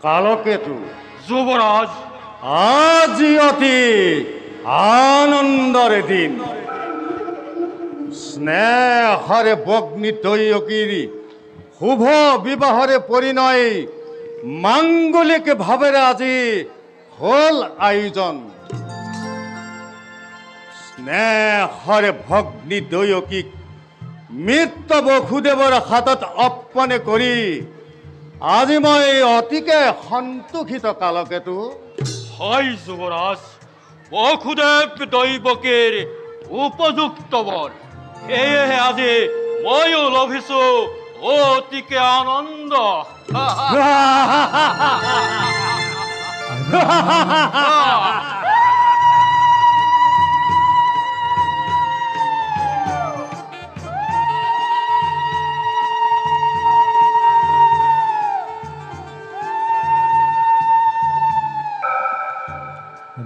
কালকেতু যুবরাজ, আজি অতি আনন্দর দিন। স্নেহরে বগ্নি তৈয়কীর শুভ বিবাহরে পরিণয় মাঙ্গলিক ভাবে আজি হল আয়োজন। স্নেহরে ভগ্নি দৈয়কীক মৃত বসুদেৱৰ হাতত অৰ্পণ কৰি আজি মই অতিকে সন্তোষিত কালকেতু। হয় যুবৰাজ, বসুদেৱ দৈবকীৰ উপযুক্ত বর, সেয়েহে আজি ময়ো লভিছো অতিকে আনন্দ।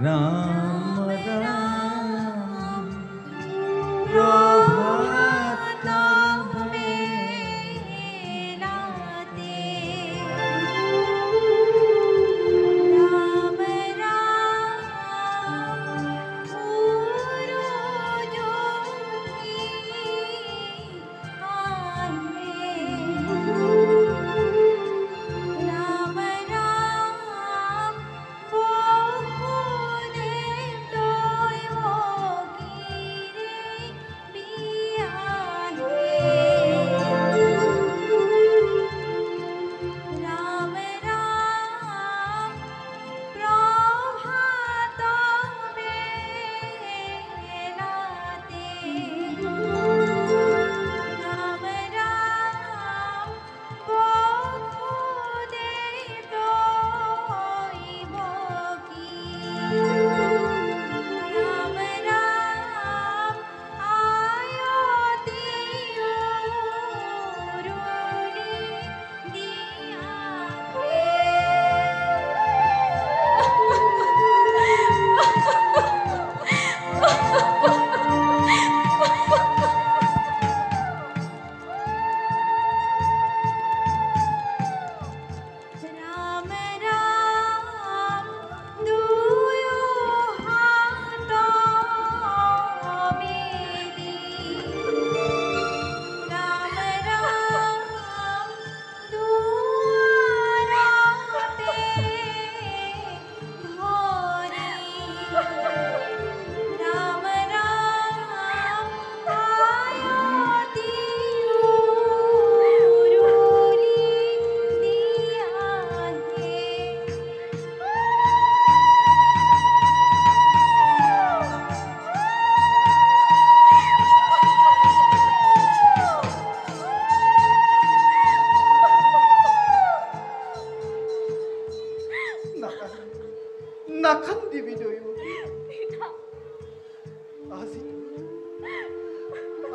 राम राम प्रभात बेलाते राम राम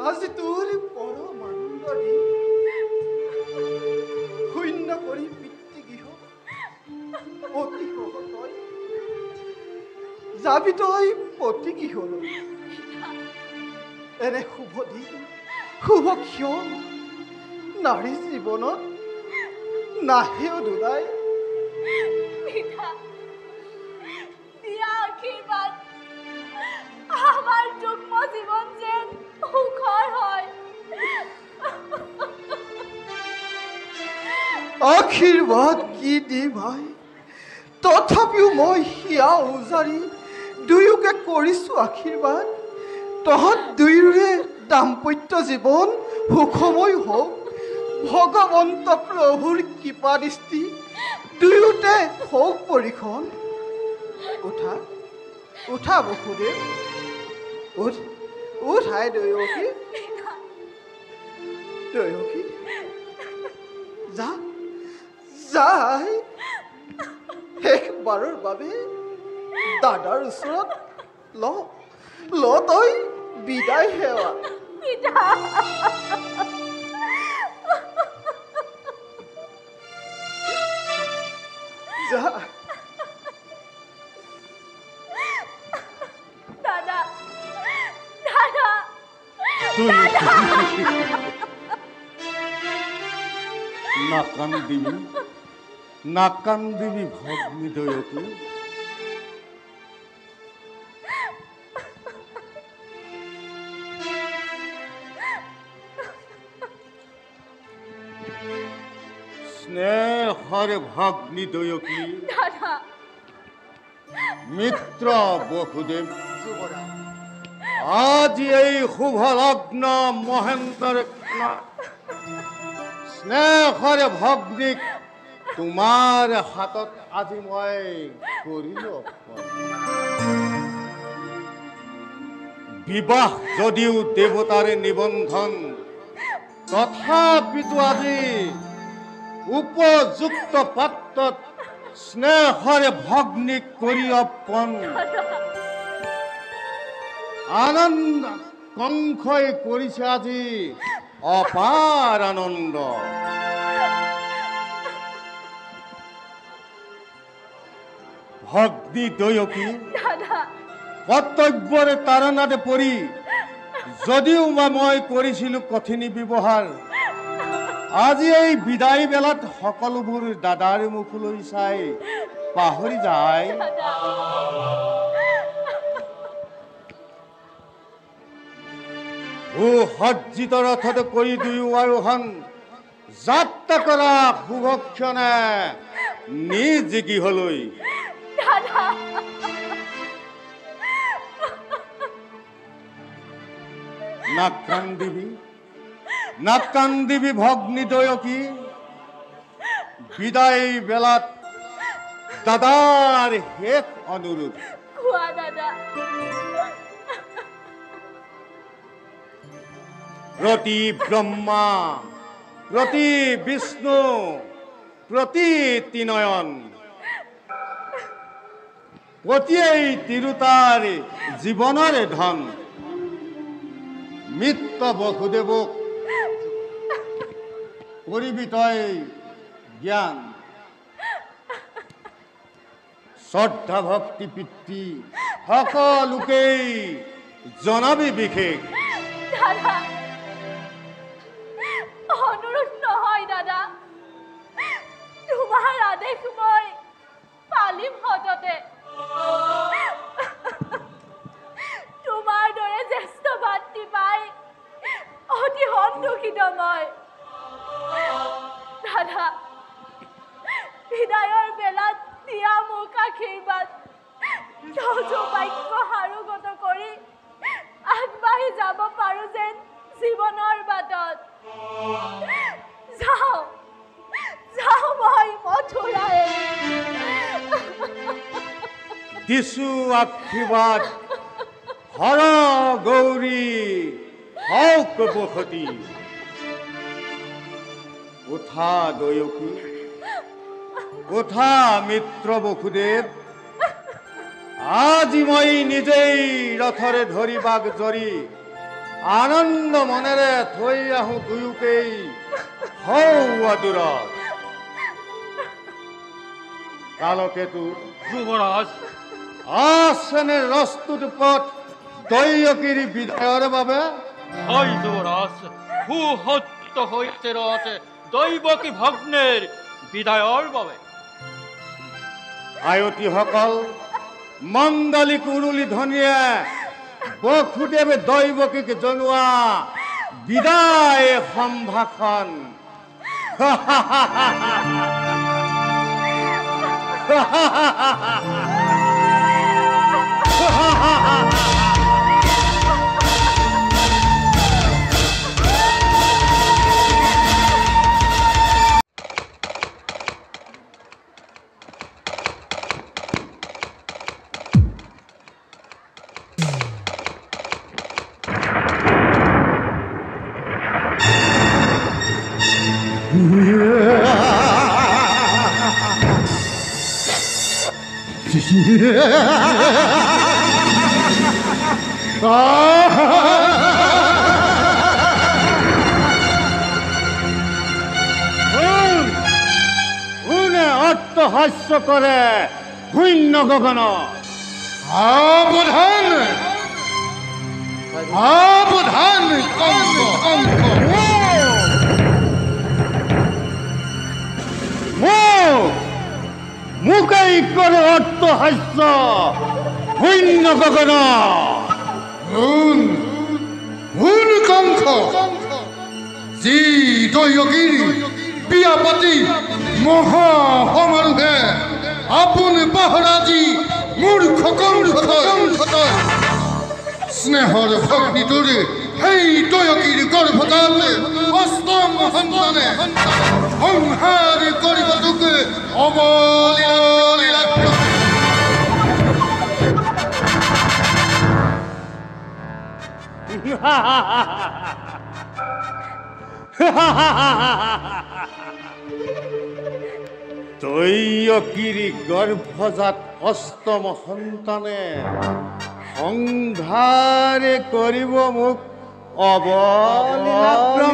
আজি তোৰ পৰম আনন্দ দি শূন্য কৰি পিতৃগৃহ অতি তই যাবি তই পতিগৃহলৈ। এনে শুভ দিন শুভ ক্ষণ নাৰী জীৱনত নাহেও দুদাই। পিতা দিয়া আশীৰ্বাদ আমাৰ যুগ্ম জীবন যেন সুখৰ হয়। আশীৰ্বাদ কি দি ভাই, তথাপিও মই হিয়া উজাৰি দুয়োকে কৰিছো আশীৰ্বাদ। তহঁত দুয়োৰে দাম্পত্য জীৱন সুখময় হওক, ভগৱন্ত প্ৰভুৰ কৃপা দৃষ্টি দুয়োতে হওক পৰীক্ষণ। উঠা উঠা বসুদেৱ, উঠ উঠাই দয়সী দয়সী যা যাই শেষবাৰৰ বাবে দাদাৰ ওচৰত ল তই বিদায় সেৱা। পিতা যা দাদা দাদা নাকান্দিবি নাকান্দিবি ভগ্নী দয়কী। স্নেহৰে ভগ্নী দয়কী, দাদা মিত্ৰ বসুদেব, যুৱৰাজ আজি এই শুভ লগ্ন মহেন্দ্ৰৰ স্নেহৰে ভগ্নীক তোমাৰ হাতত আজি মই কৰিলো অৰ্পণ। বিবাহ যদিও দেৱতাৰে নিবন্ধন, তথাপিতো আজি উপযুক্ত পাত্ৰত স্নেহৰে ভগ্নীক কৰি অৰ্পণ। আনন্দ কংসই কৰিছে আজি অপাৰ আনন্দ। ভগ্নী দয়কী, দাদা কৰ্তব্যৰে তাৰণাতে পৰি যদিও মই কৰিছিলো কঠিন ব্যৱহাৰ, আজি এই বিদায় বেলাত সকলোবোৰ দাদাৰ মুখলৈ চাই পাহৰি যায়। সুসজ্জিত ৰথতে কৰি দুয়ো আৰোহণ, যাত্ৰা কৰা শুভক্ষণে নিজ গৃহলৈ। দাদা নাকান্দিবি নাকান্দিবি ভগ্নী দয়কী, বিদায় বেলাত দাদাৰ শেষ অনুৰোধ। কোৱা দাদা। প্ৰতি ব্ৰহ্মা প্ৰতি বিষ্ণু প্ৰতি ত্ৰিনয়ন, প্ৰতিয়েই তিৰোতাৰ জীৱনৰে ধন। মিত্ৰ বসুদেৱক কৰিবি তই জ্ঞান, শ্ৰদ্ধা ভক্তি পিতৃ সকলোকেই জনাবি বিশেষ। দাদা অনুৰোধ নহয় দাদা, তোমাৰ আদেশ মই পালিম সততে। তোমাৰ দৰে জ্যেষ্ঠ ভাতৃ পাই অতি সন্তোষিত মই। দাদা বিদায়ৰ বেলাত দিয়া মোক আশীৰ্বাদ, সৌভাগ্য সাৰোগত কৰি আগবাঢ়ি যাব পাৰো যেন জীৱনৰ বাটত। যাওঁ যাওঁ মই মথুৰাই। দিছো আশীৰ্বাদ, হৰ গৌৰী হওক বসতি। উঠা দয়কী, উঠা মিত্ৰ বসুদেৱ, আজি মই নিজেই ৰথৰে ধৰি বাগ জৰি আনন্দ মনেৰে থৈ আহোঁ দুয়োকেই হৌৱা দূৰত। কালকেতু যুৱৰাজ, আছেনে ৰস্তুত পথ দৈয়কীৰ বিদায়ৰ বাবে? হয় যুৱৰাজ, সুসত্য হৈছে ৰথ দৈৱকী ভগ্নেৰ বিদায়ৰ বাবে। আয়তীসকল মণ্ডলিক উৰুলি ধ্বনিয়ে বসুদেৱে দৈৱকীক জনোৱা বিদায় সম্ভাষণ। কোনে অট্টহাস্য কৰে শূন্য গগন? সাৱধান সাৱধান কংস কংস মোকেই কৰে অট্টহাস্য শূন্য গগন। শুন শুন কংস, যি দৈয়কীৰ বিয়া পাতি মহা সমাৰোহে আপুনি পাহৰাজি মূৰ্খ কংস স্নেহৰ ভগ্নীটোৰে সেই দৈয়কীৰ গৰ্ভতাত অষ্টম সন্তানে সংহাৰ কৰিব তোকে অবলীলা। দৈয়কীৰ গৰ্ভজাত অষ্টম সন্তানে সংহাৰ কৰিব মোক অবলীলাক্ৰমে।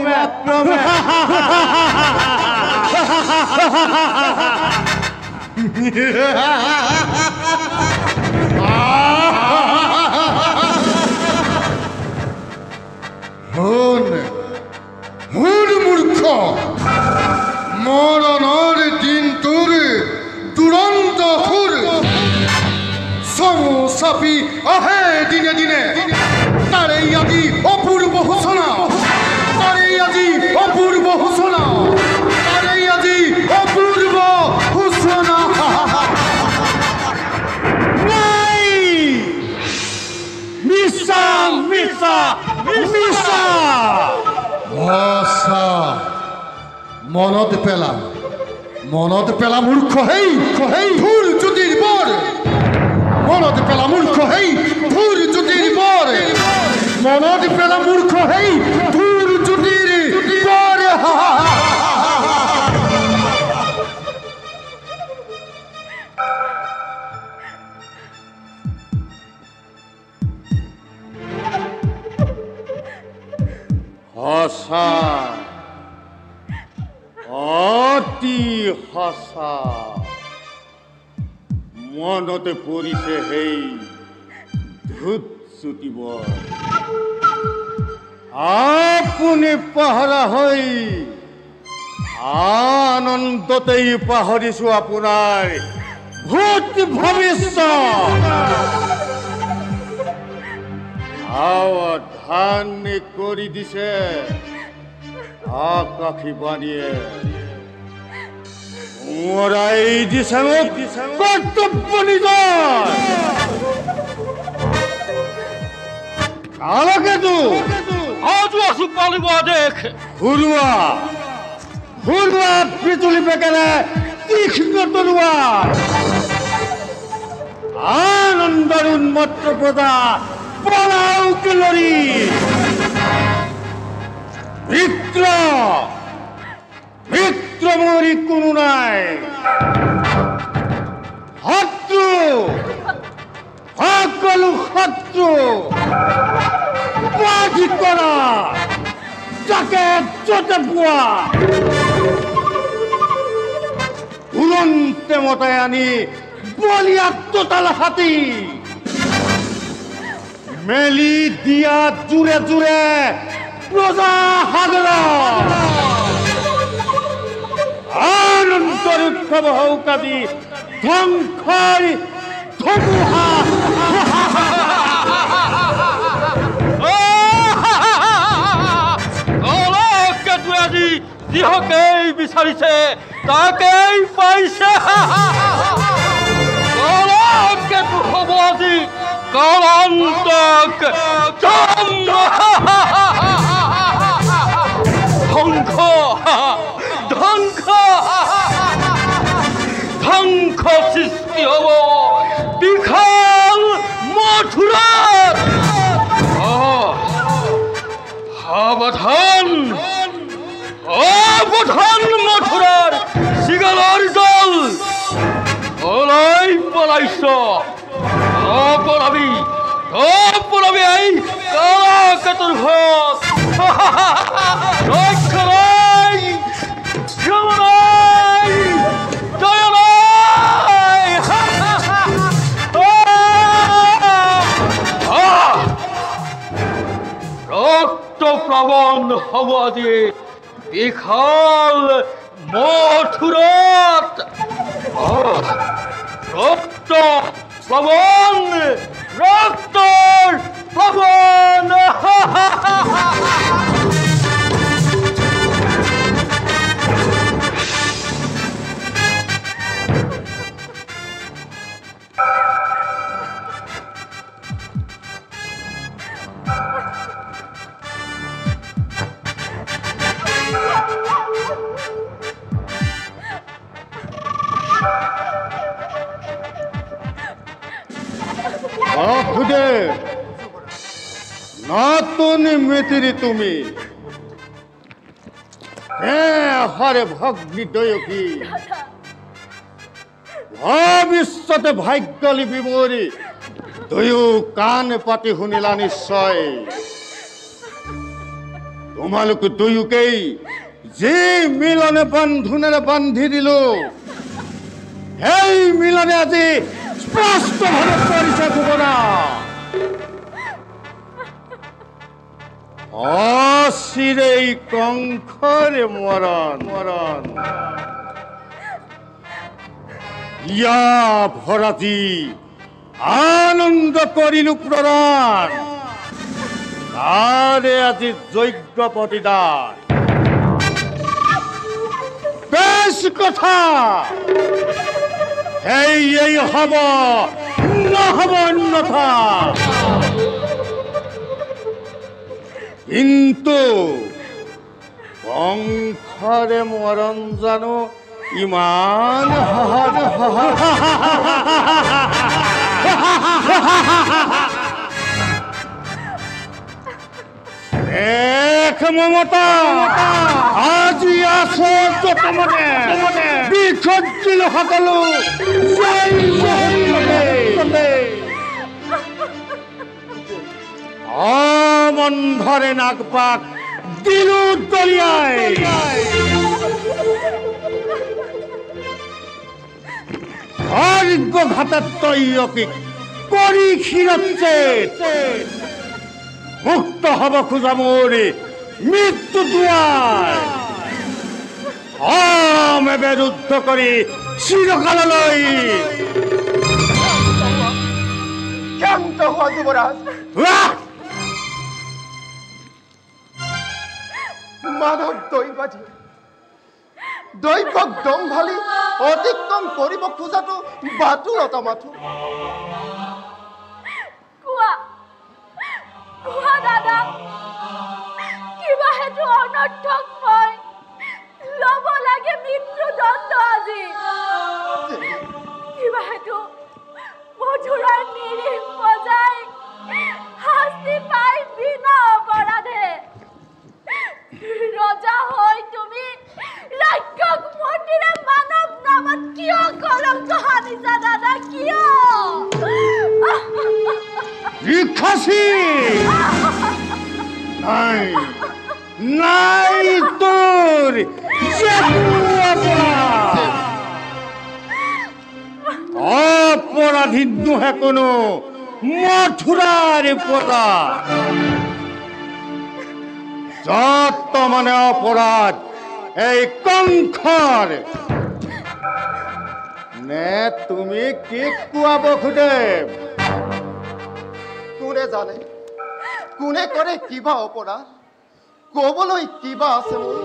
শুন শুন মূৰ্খ, মৰণৰ দিনটোৰ দুৰন্ত সুৰ চমু চাপি আহে দিনে দিনে। তাৰে আজি অপূৰ্ব সূচনা, তাৰে আজি অপূৰ্ব সূচনা, তাৰে আজি অপূৰ্ব সূচনা। নাই, মিছা মিছা মিছা। সঁচা, মনত পেলা মূৰ্খ হেই ধুৰ জ্যোতিৰ বৰ, মনত পেলা মূৰ্খ হেই ধুৰ জ্যোতিৰ বৰ, মনত পেলা মূৰ্খ হেই ধুৰ জ্যোতিৰ বৰ। সঁচা, অতি সঁচা। মনতে পৰিছে সেই ধূত চুটিব। আপুনি পাহৰা হৈ আনন্দতেই পাহৰিছো আপোনাৰ ভূত ভৱিষ্যত। সাৱধান কৰি দিছে আকাশী বাণীয়ে, মৰাই দিছে মোক কৰ্তব্য নিজৰ। কালকেতু আজও আছো পালিব দেখ। ঘূৰোৱা পিতুলি বেকেৰে তীক্ষ্ণ তৰোৱাৰ, আনন্দৰ উন্মত্ত প্ৰজা পলাও কেলৰি। মিত্ৰ মৰি কোনো নাই, শত্ৰু সকলো শত্ৰু বাজি করা যাকে চোটে পোয়া উড়ন্তে মতায় আনি বলিয়া তোতাল হাতি মেলি দিয়া জুড়ে জুড়ে প্রজা হাজরা আনন্দের উৎসব হৌকাদি ধ্বংসর ধুমুহা কেতুয়াজি যিহকেই বিচাৰিছে তাকেই পাইছে কেতু হ'ব আজি কালান্তক ধ্বংস ধ্বংস ধ্বংস সৃষ্টি হ'ব বিশাল মথুৰাত সাৱধান সাৱধান মথুৰাৰ চিগালৰ দল ওলাই পলাইছ পলাবি এই কালাকেতুৰ ঘৰত ৰক্ষা নাই ক্ষমা নাই দয়া নাই ৰক্ত প্লাৱন হ'ব আজি বিশাল মথুৰাত রক্ত প্লাবন রক্তর প্লাবন বাহুদেব নতুন মিতিরি তুমি হরে ভগ্নি দয়কী ভবিষ্যতে ভাগ্য লিপি মরি দুয়ো কাণ পাতি শুনিলা নিশ্চয় তোমালোক দুয়োকেই যি মিলনে বান্ধোনেৰে বান্ধি দিলো সেই মিলনে আজি স্পষ্টভাৱে কৰিছে ঘোষণা অচিৰেই কংসৰে মৰণ মৰণ ইয়া ভৰাজি আনন্দ কৰিলো প্ৰদান তাৰে আজি যজ্ঞ প্ৰতিদান বেশ কথা এই হব নহব অন্যথা কিন্তু কংসৰে মৰণ জানো ইমান সহজ এক মমতা আজি আছে যত মানে বিসৰ্জিল সকলো অমন্ধৰে নাগপাক দিলো দলিয়াই স্বৰ্গঘাতত তৈয়কীক কৰি ক্ষীৰচ্ছে মুক্ত হব খোজা মোৰে মৃত্যু দুয়াৰ আমে যুদ্ধ কৰে চিৰকাললৈ ক্ষান্ত হোৱা যুৱৰাজ মানৱ দৈবাদী দৈৱক দম্ভালি অতিক্ৰম কৰিব খোজাটো বাতুলতা মাথো কোৱা দাদা কিবা হেতু অনৰ্থক মই ল'ব লাগে মৃত্যুদণ্ড আজি কিবা হেতু মথুৰাৰ নিৰীহ প্ৰজাই শাস্তি পাই বিনা অপৰাধে ৰজা হৈ তুমি ৰাক্ষস মূৰ্তিৰে মানৱ নামত কিয় কলংক সানিছা দাদা কিয় রিক্ষাসী নাই তোর যেকোনো অপরাধ। অপরাধী নহে কোনো মথুরার পদা। যত মানে অপরাধ এই কংখৰ। নে তুমি কি কোৱা বসুদেৱ? কোনে জানে কোনে কৰে কিবা অপৰাধ? ক'বলৈ কিবা আছে মোৰ?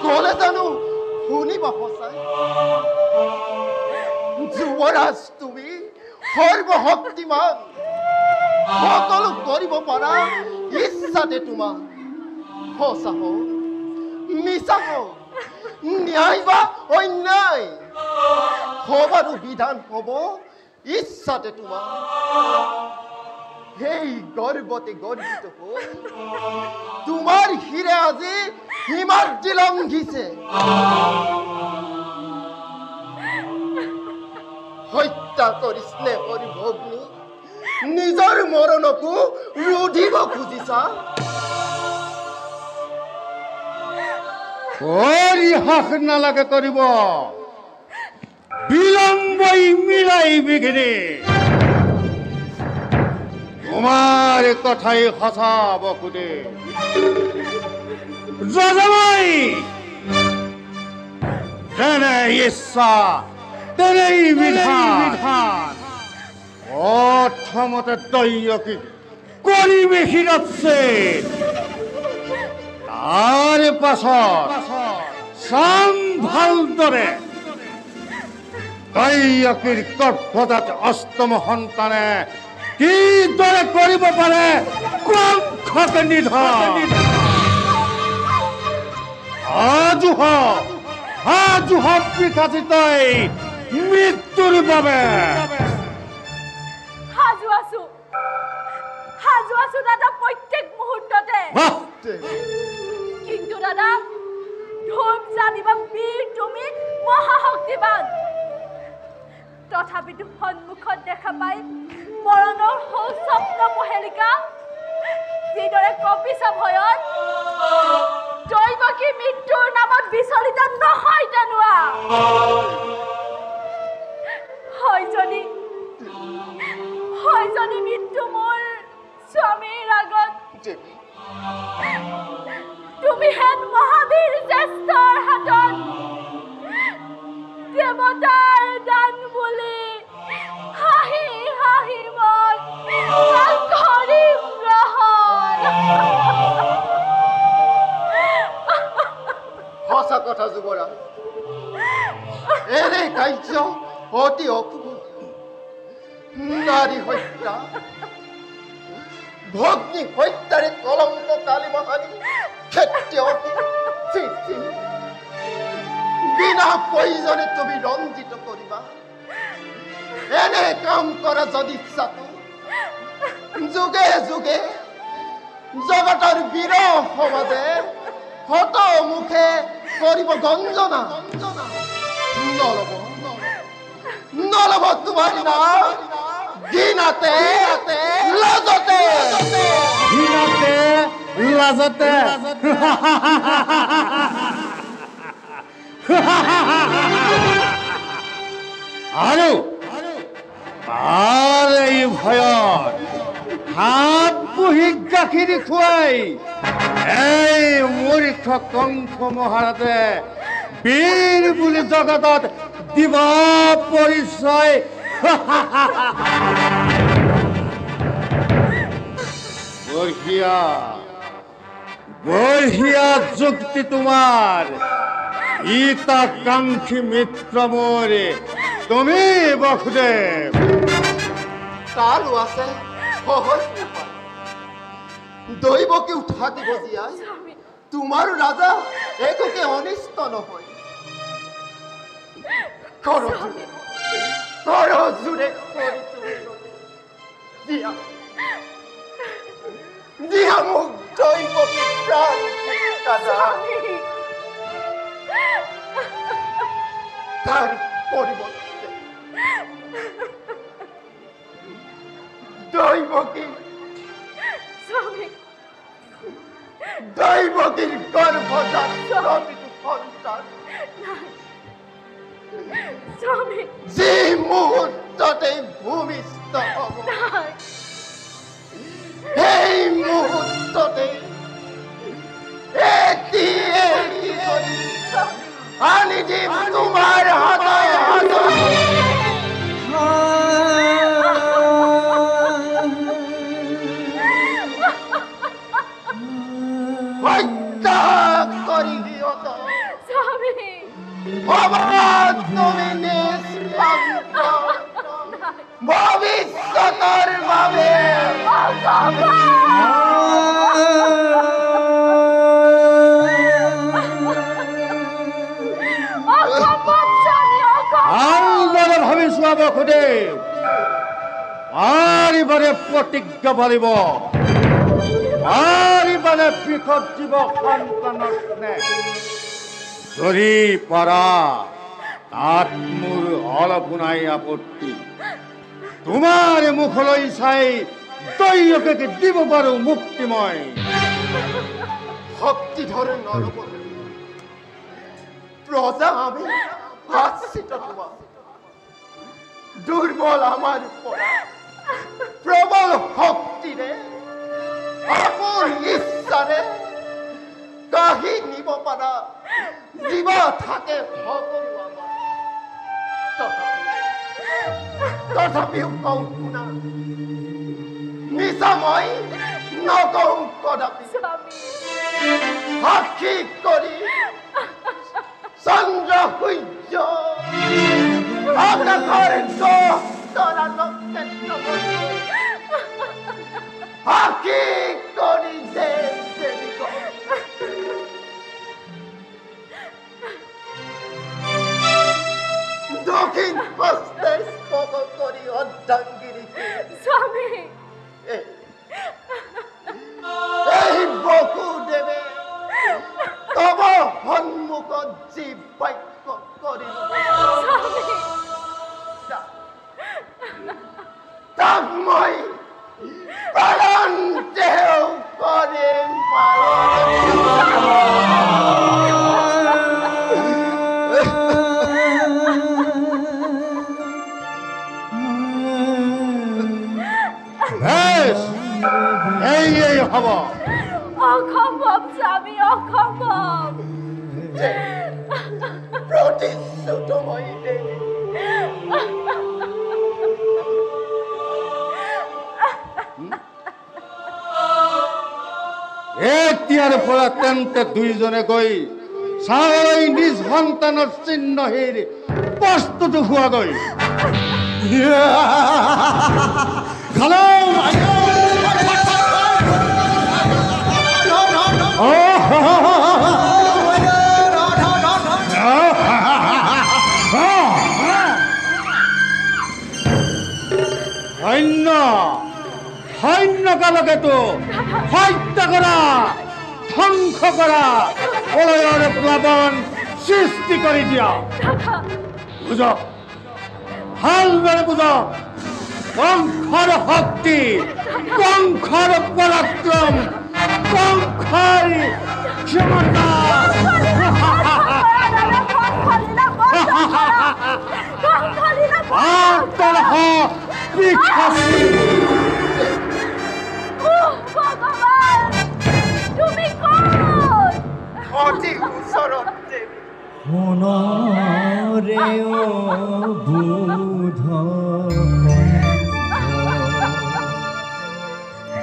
ক'লে জানো শুনিবা সঁচাই? যুৱৰাজ তুমি সৰ্বশক্তিমান, সকলো কৰিব পাৰা ইচ্ছাতে তোমাৰ। সঁচা হওক মিছা হওক, ন্যায় বা অন্যায়, সবাৰো বিধান হ'ব ইচ্ছাতে তোমাৰ। সেই গৰ্বতে গৰ্বিত হৈ তোমাৰ শিৰে আজি হিমাদ্ৰী লংঘিছে। হত্যা কৰি স্নেহৰ ভগ্নী নিজৰ মৰণকো ৰুধিব খুজিছা। পৰিহাস নালাগে কৰিব, বিলম্বই মিলাই বিঘিনি। তোমাৰ কথাই সঁচা বসুদেৱ। যজমাই যেনে ইচ্ছা তেনেই বিধান। প্ৰথমতে দৈয়কীক কৰিবি শিৰচ্ছেদ, তাৰ পাছত চাম ভালদৰে দৈয়কীৰ গৰ্ভজাত অষ্টম সন্তানে কিদৰে কৰিব পাৰে কংখক নিধন। আজুহ বিকাশিতই মৃত্যুৰ বাবে। সাজু আছো দাদা প্ৰত্যেক মুহূৰ্ততে। কিন্তু দাদা ধূপ জানিবা বীৰ তুমি মহাশক্তিবান। তথাপিতো সন্মুখত দেখা পাই মৰণৰ স্বপ্ন পহেলিকা যিদৰে কপিছা ভয়ত দৈৱকী মৃত্যুৰ নামত বিচলিত নহয় তেনোৱা। হয়জনী মৃত্যু মোৰ স্বামীৰ আগত তুমি হেন মহাবীৰ জ্যেষ্ঠৰ হাতত দেৱতাৰ দান বুলি হাঁহি হাঁহি মই কৰিম গ্ৰহণ। সঁচা কথা যুৱৰাজ, এনে কাৰ্য অতি অশুভ। নাৰী হত্যা, ভগ্নী হত্যাৰে কলংক কালিমাহানি বিনা প্ৰয়োজনে তুমি ৰঞ্জিত কৰিবা। এনে কাম কৰা যদি ইচ্ছাটো যুগে যুগে জগতৰ বীৰ সমাজে হত মুখে কৰিব গঞ্জনা। নলব তোমাৰ নাম ঘৃণাতে লাজতে। আৰু তাৰ এই ভয়ত হাত পুহি গাখীৰ খুৱাই এই মূৰ্খ কংস মহাৰাজে বীৰ বুলি জগতত দিব পৰিচয়। বঢ়িয়া যুক্তি তোমাৰ। হিতাকাংক্ষী মিত্ৰ মোৰ তুমি বসুদেৱ। তাৰো আছে সহজ উপায়। দৈৱকে উঠা দিব জীয়াই তোমাৰ ৰাজা একোকে অনিষ্ট নহয়। কৰজোৰে কৰি তুমি দিয়া মোক দৈৱকে প্ৰাণ দাদা। তাৰ পৰিৱৰ্তে দৈৱকী দৈবকীর গর্ভজাত প্রতিটি সন্তান স্বামী যে মুহূর্ততে ভূমিষ্ঠ হব এই মুহূর্ততে এটি করি আনি জীব তোমার হাতে হাতে হত্যা করি দিয়ত স্বামী বাবা তুমি নিষ্পাপ ভবিষ্যতের ভাবে আলদরে ভাবিছো বসুদেৱ আৰিবাৰে প্ৰতিজ্ঞা পালিব আৰিবাৰে পৃথক জীৱ সন্তানৰ স্নেহ যদি পাৰা তাত মোৰ অলপ নাই আপত্তি তোমাৰ মুখলৈ চাই দৈয়কে দিব পাৰো মুক্তিময় শক্তিধর নরপতি প্রজা আমি আশ্রিত তোমার দুর্বল আমার পড়া প্রবল শক্তিরে আপন ইচ্ছারে কাহি নিব পারা জীব থাকে সকলো আমার তথাপিও কওঁ শুনা নিচাময় নকওঁ কদাপি সাক্ষী কৰি চন্দ্ৰ সূৰ্য আকাশৰ তৰা নক্ষত্ৰ সাক্ষী কৰি দক্ষিণ হস্তে স্পৰ্শ কৰি অৰ্ধাংগিনী স্বামী এই বসুদেৱে তব সন্মুখত যি বাক্য কৰিল তাক মই পালন দেও কৰিম এই হব অসম্ভব স্বামী অসম্ভব প্ৰতিশ্ৰুত মই দেৱী এতিয়াৰ পৰা তেন্তে দুইজনে গৈ চাই নিজ সন্তানৰ চিহ্নহীৰ বস্তুটো হোৱাগৈ সৈন্য সৈন্যকালকেতো হত্যা কৰা ধ্বংস কৰা প্ৰলয়ৰ প্লাৱন সৃষ্টি কৰি দিয়া বুজক ভালদৰে বুজক কংসৰ শক্তি কংসৰ পৰাক্ৰম কংসৰ ক্ষমতা অতি ওচৰত দেৱী মনৰে বুধ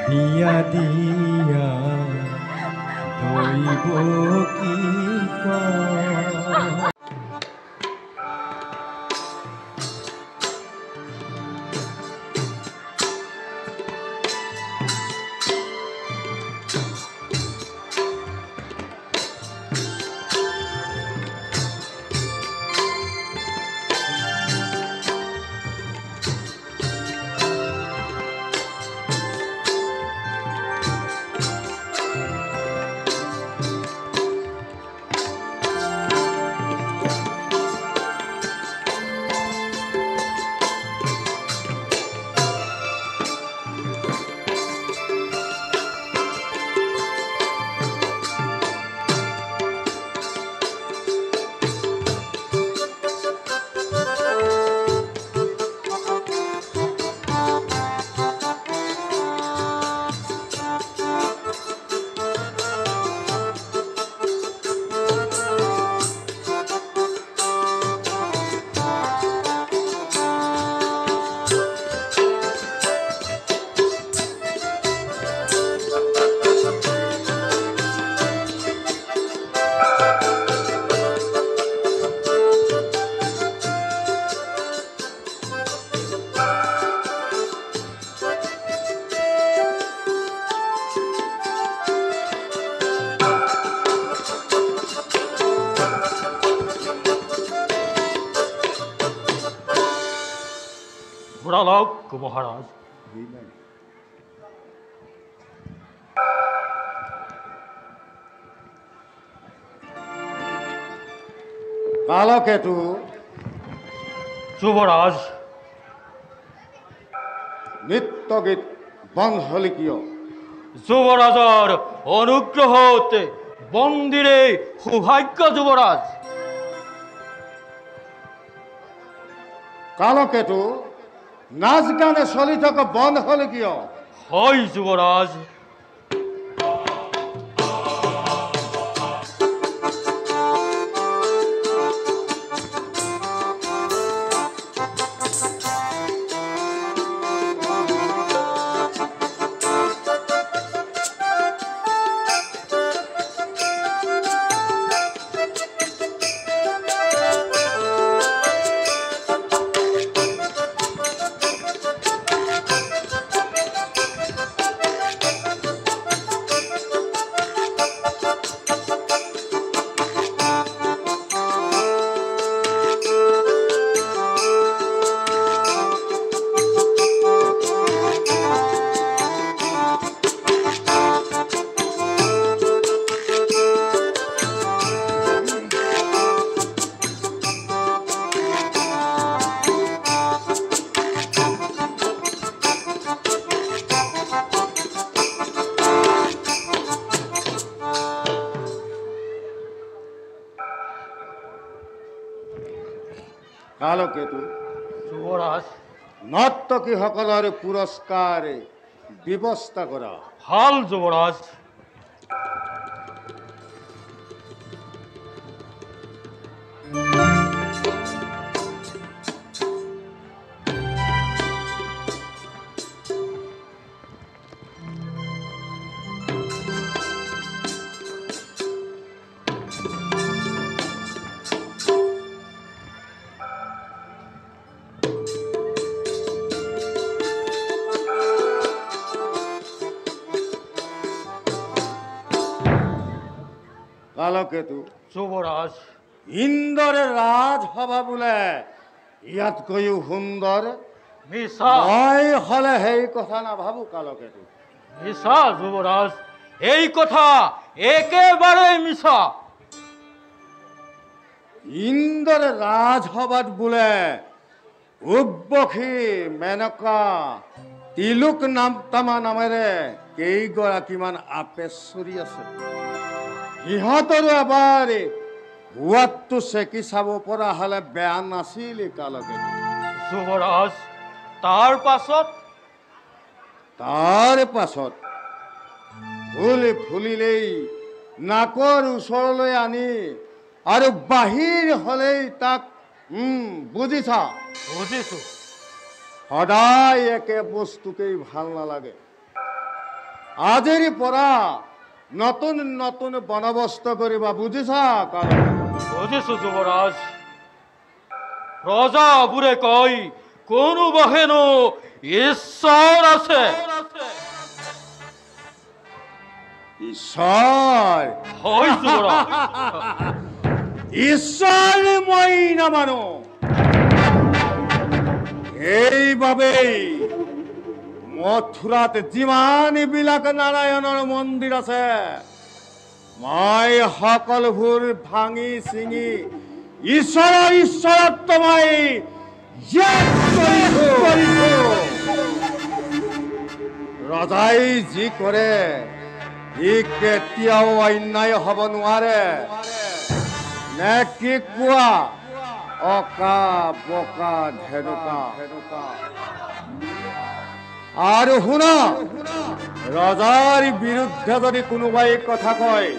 দিয়া দিয়া দৈব কি কয় মহাৰাজ। কালকেতু, যুবৰাজ, নৃত্য গীত বন্ধ হলে কিয়? যুবৰাজৰ অনুগ্ৰহত মন্দিৰে সৌভাগ্য যুবৰাজ। কালকেতু, নাচ গানে চলি থকা বন্ধ হলে কিয়? হয় যুবৰাজ। কালকেতু, যুবৰাজ, নৰ্তকীসকলৰ পুৰস্কাৰ ব্যৱস্থা কৰা। ভাল যুবৰাজ। কালকেতু, যুবৰাজ, ইন্দ্ৰে ৰাজসভা বোলে ইয়াতকৈও সুন্দৰ। মিছা মই হলে সেই কথা নাভাবো কালকেতু। মিছা যুবৰাজ, এই কথা একেবাৰে মিছা। ইন্দ্ৰে ৰাজসভাত বোলে উৰ্বশী, মেনকা, তিলোক নামতামা নামেৰে কেইগৰাকীমান আপেশ্বৰী আছে। সিহঁতৰো এবাৰ সোৱাদটো চেকি চাব পৰা হলে বেয়া নাছিল কালকেতু। যুবৰাজ, তাৰ পাছত ফুল ফুলিলেই নাকৰ ওচৰলৈ আনি আৰু বাহিৰ হলেই তাক বুজিছা? বুজিছো। সদায় একে বস্তুকেই ভাল নালাগে। আজিৰ পৰা নতুন নতুন বন্দবস্ত কৰিবা, বুজিছা? বুজিছো যুবৰাজ। ৰজাবোৰে কয় কোনোবা হেনো ঈশ্বৰ আছে। ঈশ্বৰ? হয় যুবৰাজ। ঈশ্বৰ মই নামানো। এইবাবেই মথুৰাত যিমানবিলাক নাৰায়ণৰ মন্দিৰ আছে মই সকলোবোৰ ভাঙি চিঙি ঈশ্বৰত্ব মই ৰজাই যি কৰে ই কেতিয়াও অন্যায় হ'ব নোৱাৰে। নে কি কোৱা অকা বকা ধেনুকা? আৰু শুনা, ৰজাৰ বিৰুদ্ধে যদি কোনোবাই কথা কয়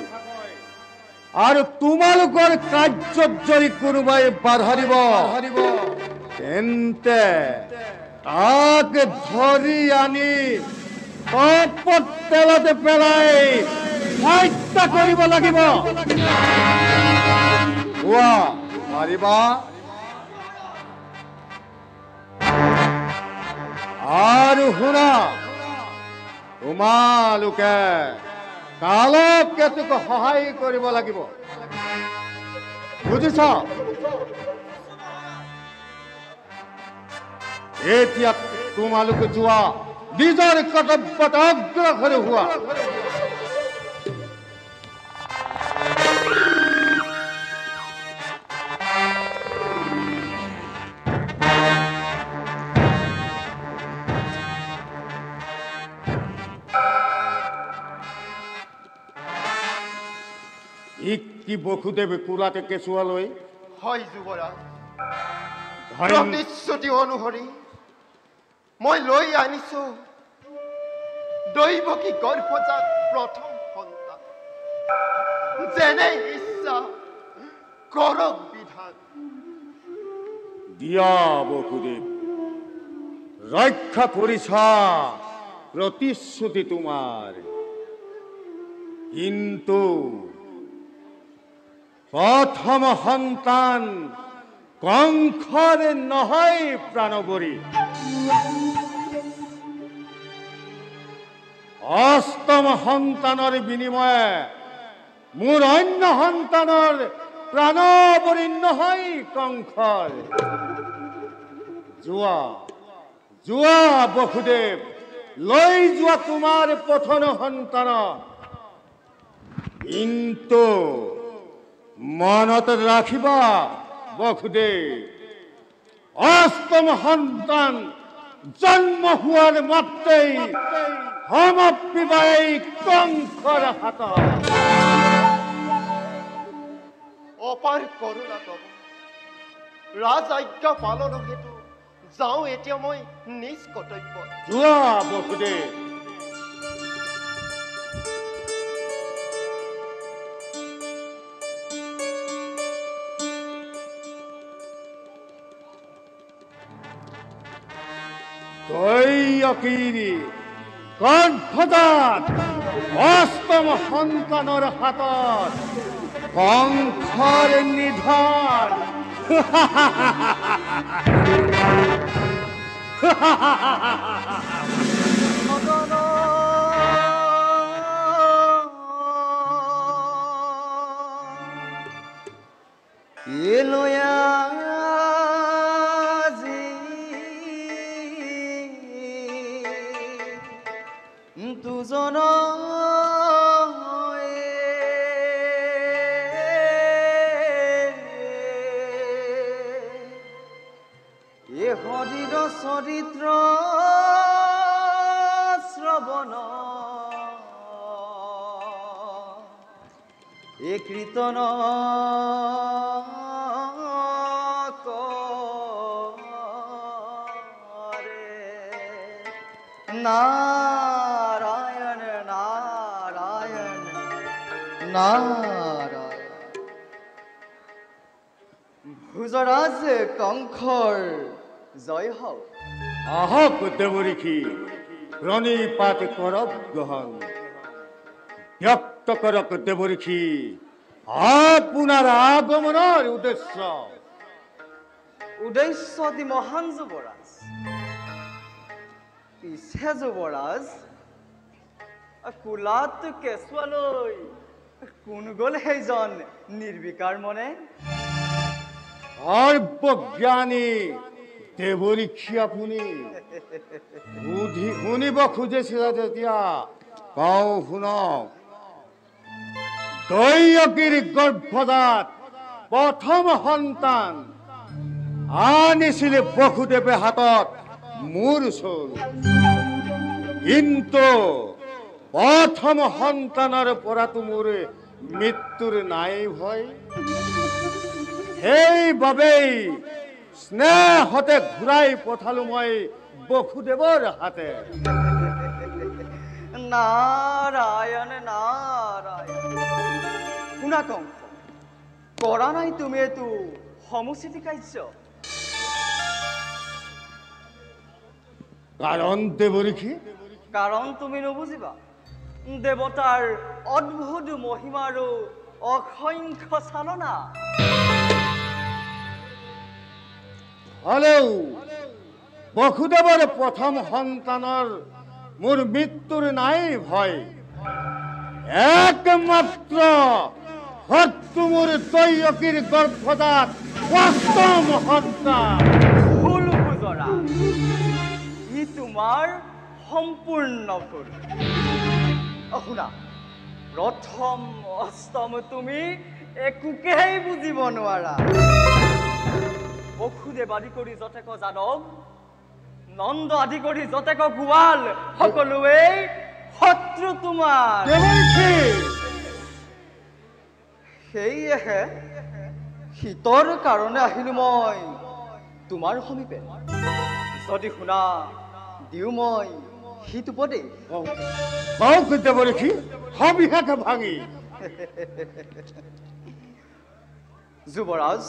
আৰু তোমালোকৰ কাৰ্যত যদি কোনোবাই বাধা দিব তেন্তে তাক ধৰি আনি কপত তেলতে পেলাই হত্যা কৰিব লাগিব। কোৱা পাৰিবা? আৰু শুনা, তোমালোকে কালকেতুক সহায় কৰিব লাগিব, বুজিছা? এতিয়া তোমালোকে যোৱা নিজৰ কৰ্তব্যত অগ্ৰসৰ হোৱা। কি বসুদেৱ কোলাতে কেঁচুৱালৈ হয় যুৱৰাজ, ধন্য প্ৰতিশ্ৰুতি অনুসৰি মই লৈ আনিছো দৈৱকী গৰ্ভজাত প্ৰথম সন্তান। যেনে ইচ্ছা কৰক বিধান। দিয়া বসুদেৱ, ৰক্ষা কৰিছা প্ৰতিশ্ৰুতি তোমাৰ, কিন্তু প্ৰথম সন্তান কংসৰ নহয় প্ৰাণবৰী। অষ্টম সন্তানৰ বিনিময়ে মোৰ অন্য সন্তানৰ প্ৰাণবৰী নহয় কংসৰ। যোৱা যোৱা বসুদেৱ, লৈ যোৱা তোমাৰ প্ৰথম সন্তানক, কিন্তু মনত ৰাখিবা বসুদেৱ, অষ্টম সন্তান জন্ম হোৱাৰ মাত্ৰেই সমাপিবা এই কংসৰ হাতত। অপাৰ কৰোণা তব ৰাজ আজ্ঞা পালন হেতু যাওঁ এতিয়া মই নিজ কৰ্তব্য। যোৱা বসুদেৱ। দৈয়কীৰ গৰ্ভজাত অষ্টম সন্তানৰ হাতত কংসৰ নিধন। দুজন এ হৰিৰ চৰিত্ৰ শ্ৰৱণ এ কীৰ্তন নাৰায়ণ নাৰায়ণ নাৰায়ণ। ভুজৰাজ কংসৰ জয় হওক। আহক দেৱঋষি, প্ৰণিপাত কৰক গ্ৰহণ। ব্যক্ত কৰক দেৱঋষি আপোনাৰ আগমনৰ উদ্দেশ্য। উদ্দেশ্য অতি মহান যুৱৰাজ। পিছে যুৱৰাজ, কোলাত কেঁচুৱালৈ কোন গ'ল সেইজন নিৰ্বিকাৰ মনে? সৰ্বজ্ঞানী দেৱঋষি আপুনি। শুনিব খুজিছিলে যেতিয়া কওঁ শুনক। দৈয়কীৰ গৰ্ভজাত প্ৰথম সন্তান আনিছিলে বসুদেৱে হাতত মোৰ চোল, কিন্তু প্ৰথম সন্তানৰ পৰাতো মোৰ মৃত্যুৰ নাই ভয়। সেইবাবেই স্নেহতে ঘূৰাই পঠালো মই বসুদেৱৰ হাতে। নাৰায়ণ নাৰায়ণ। শুনা কংস, কৰা নাই তুমি এইটো সমুচিত কাৰ্য? কাৰণ দেৱঋষি, কাৰণ তুমি নুবুজিবা দেৱতাৰ অদ্ভুত মহিমা আৰু অসংখ্য চালনা। হলেও বসুদেৱৰ প্ৰথম সন্তানৰ মোৰ মৃত্যুৰ নাই ভয়। একমাত্ৰ শত্ৰু মোৰ দৈয়কীৰ গৰ্ভজাত অষ্টম সন্তান। ভুল বুজা কৰা ই তোমাৰ সম্পূৰ্ণ ভুল। শুনা, প্ৰথম অষ্টম তুমি একোকেই বুজিব নোৱাৰা। বসুদেৱ আদি কৰি যতেক যাদৱ, নন্দ আদি কৰি যতেক গোৱাল, সকলোৱেই শত্ৰু তোমাৰ। সেয়েহে শীতৰ কাৰণে আহিলো মই তোমাৰ সমীপে। যদি শুনা দিওঁ মই শীত উপদেশ। দেৱৰীখি সবিশেষ ভাঙি যুৱৰাজ,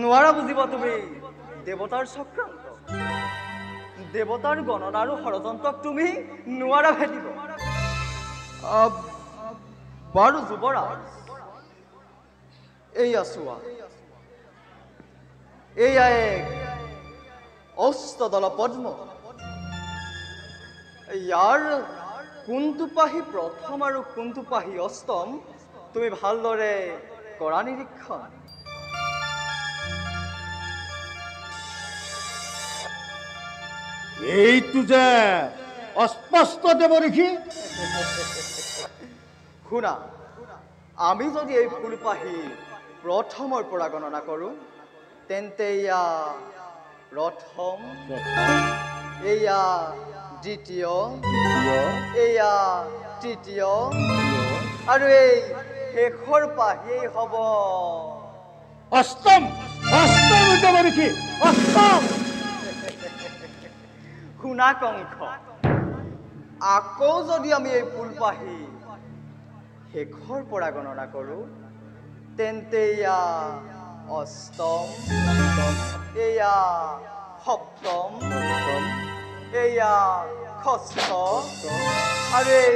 নোৱাৰা বুজিব তুমি দেৱতাৰ চক্ৰান্ত। দেৱতাৰ গণনা আৰু ষড়যন্ত্ৰক তুমি নোৱাৰা ভেটিব। বাৰু যুৱৰাজ, এইয়া চোৱা, এয়া এক অষ্টদল পদ্ম। ইয়াৰ কোনটো পাহি প্ৰথম আৰু কোনটো পাহি অষ্টম তুমি ভালদৰে কৰা নিৰীক্ষণ। এইটো যে অস্পষ্ট দেৱৰীখি। শুনা, আমি যদি এই ফুলপাহি প্ৰথমৰ পৰা গণনা কৰোঁ তেন্তে এয়া প্ৰথম, এয়া দ্বিতীয়, এয়া তৃতীয়, আৰু এই শেষৰ পাহিয়েই হ'ব অষ্টম। অষ্টম দেৱৰীখি, অষ্টম। শুনা কংস, আকৌ যদি আমি এই ফুলপাহি শেষৰ পৰা গণনা কৰোঁ তেন্তে এয়া অষ্টম, এয়া সপ্তম, এয়া ষষ্ঠ, আৰু এই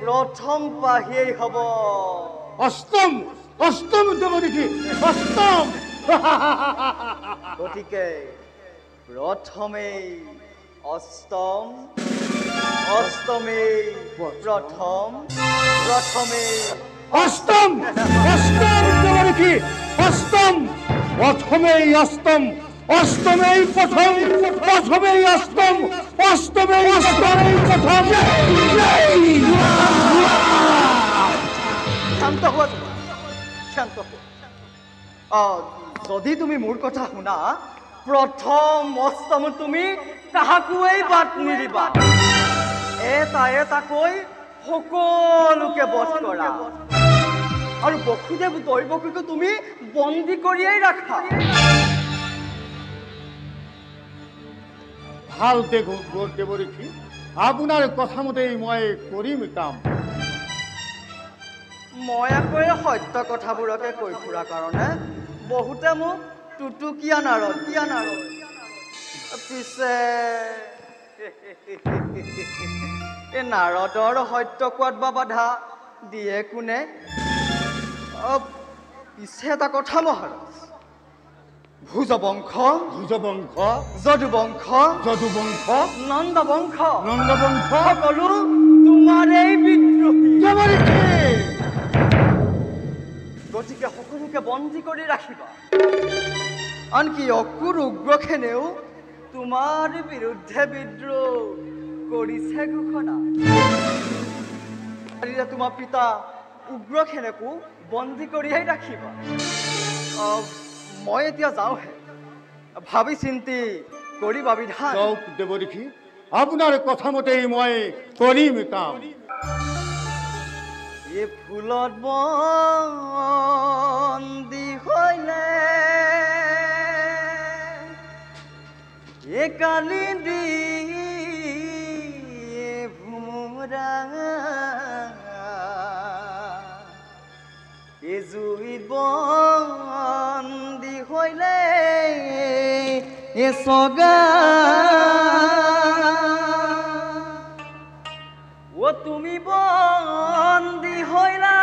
প্ৰথম পাহিয়েই হ'ব অষ্টম। অষ্টম দেৱৰীখি, অষ্টম। গতিকে প্ৰথমেই অষ্টম, অষ্টমেই প্ৰথম, প্ৰথমেই অষ্টম। অষ্টম দেৱৰীখি, অষ্টম। প্ৰথমেই অষ্টম, অষ্টমেই প্ৰথম, প্ৰথমেই অষ্টম, অষ্টমেই অষ্টমেই প্ৰথম। শান্ত হোৱা, শান্ত হোৱা। যদি তুমি মোৰ কথা শুনা, প্ৰথম অষ্টম তুমি কাহাকোৱেই বাদ নিদিবা। এটা এটাকৈ সকলোকে বধ কৰা, আৰু বসুদেৱ দৈৱকীকো তুমি বন্দী কৰিয়েই ৰাখা। ভাল দেৱৰীখি, আপোনাৰ কথামতেই মই কৰিম কাম। মই আকৌ এই সত্য কথাবোৰকে কৈ ফুৰা কাৰণে বহুতে মোক টুটুকীয়া নাৰদ, পিছে এই নাৰদৰ সত্য কোৱাত বা বাধা দিয়ে কোনে? পিছে এটা কথা মহাৰাজ, ভুজবংশ, যদুবংশ, নন্দবংশ, সকলো তোমাৰেই বিদ্ৰোহী। গতিকে সকলোকে বন্দী কৰি ৰাখিবা। আনকি অকুৰ উগ্ৰসেনেও তোমাৰ বিৰুদ্ধে বিদ্ৰোহ কৰিছে ঘোষণা। তোমাৰ পিতা উগ্ৰসেনকো বন্দী কৰিয়েই ৰাখিবা। মই এতিয়া যাওঁহে, ভাবি চিন্তি কৰিবা বিধান। দেৱৰীখি, আপোনাৰ কথামতেই মই কৰিম কাম। এই ফুলত বন্দী হইলে এ কালি দি ভোমোৰা, এ জুইত বন্দী হইলে এ চগা, ও তুমি বন্দী হইলা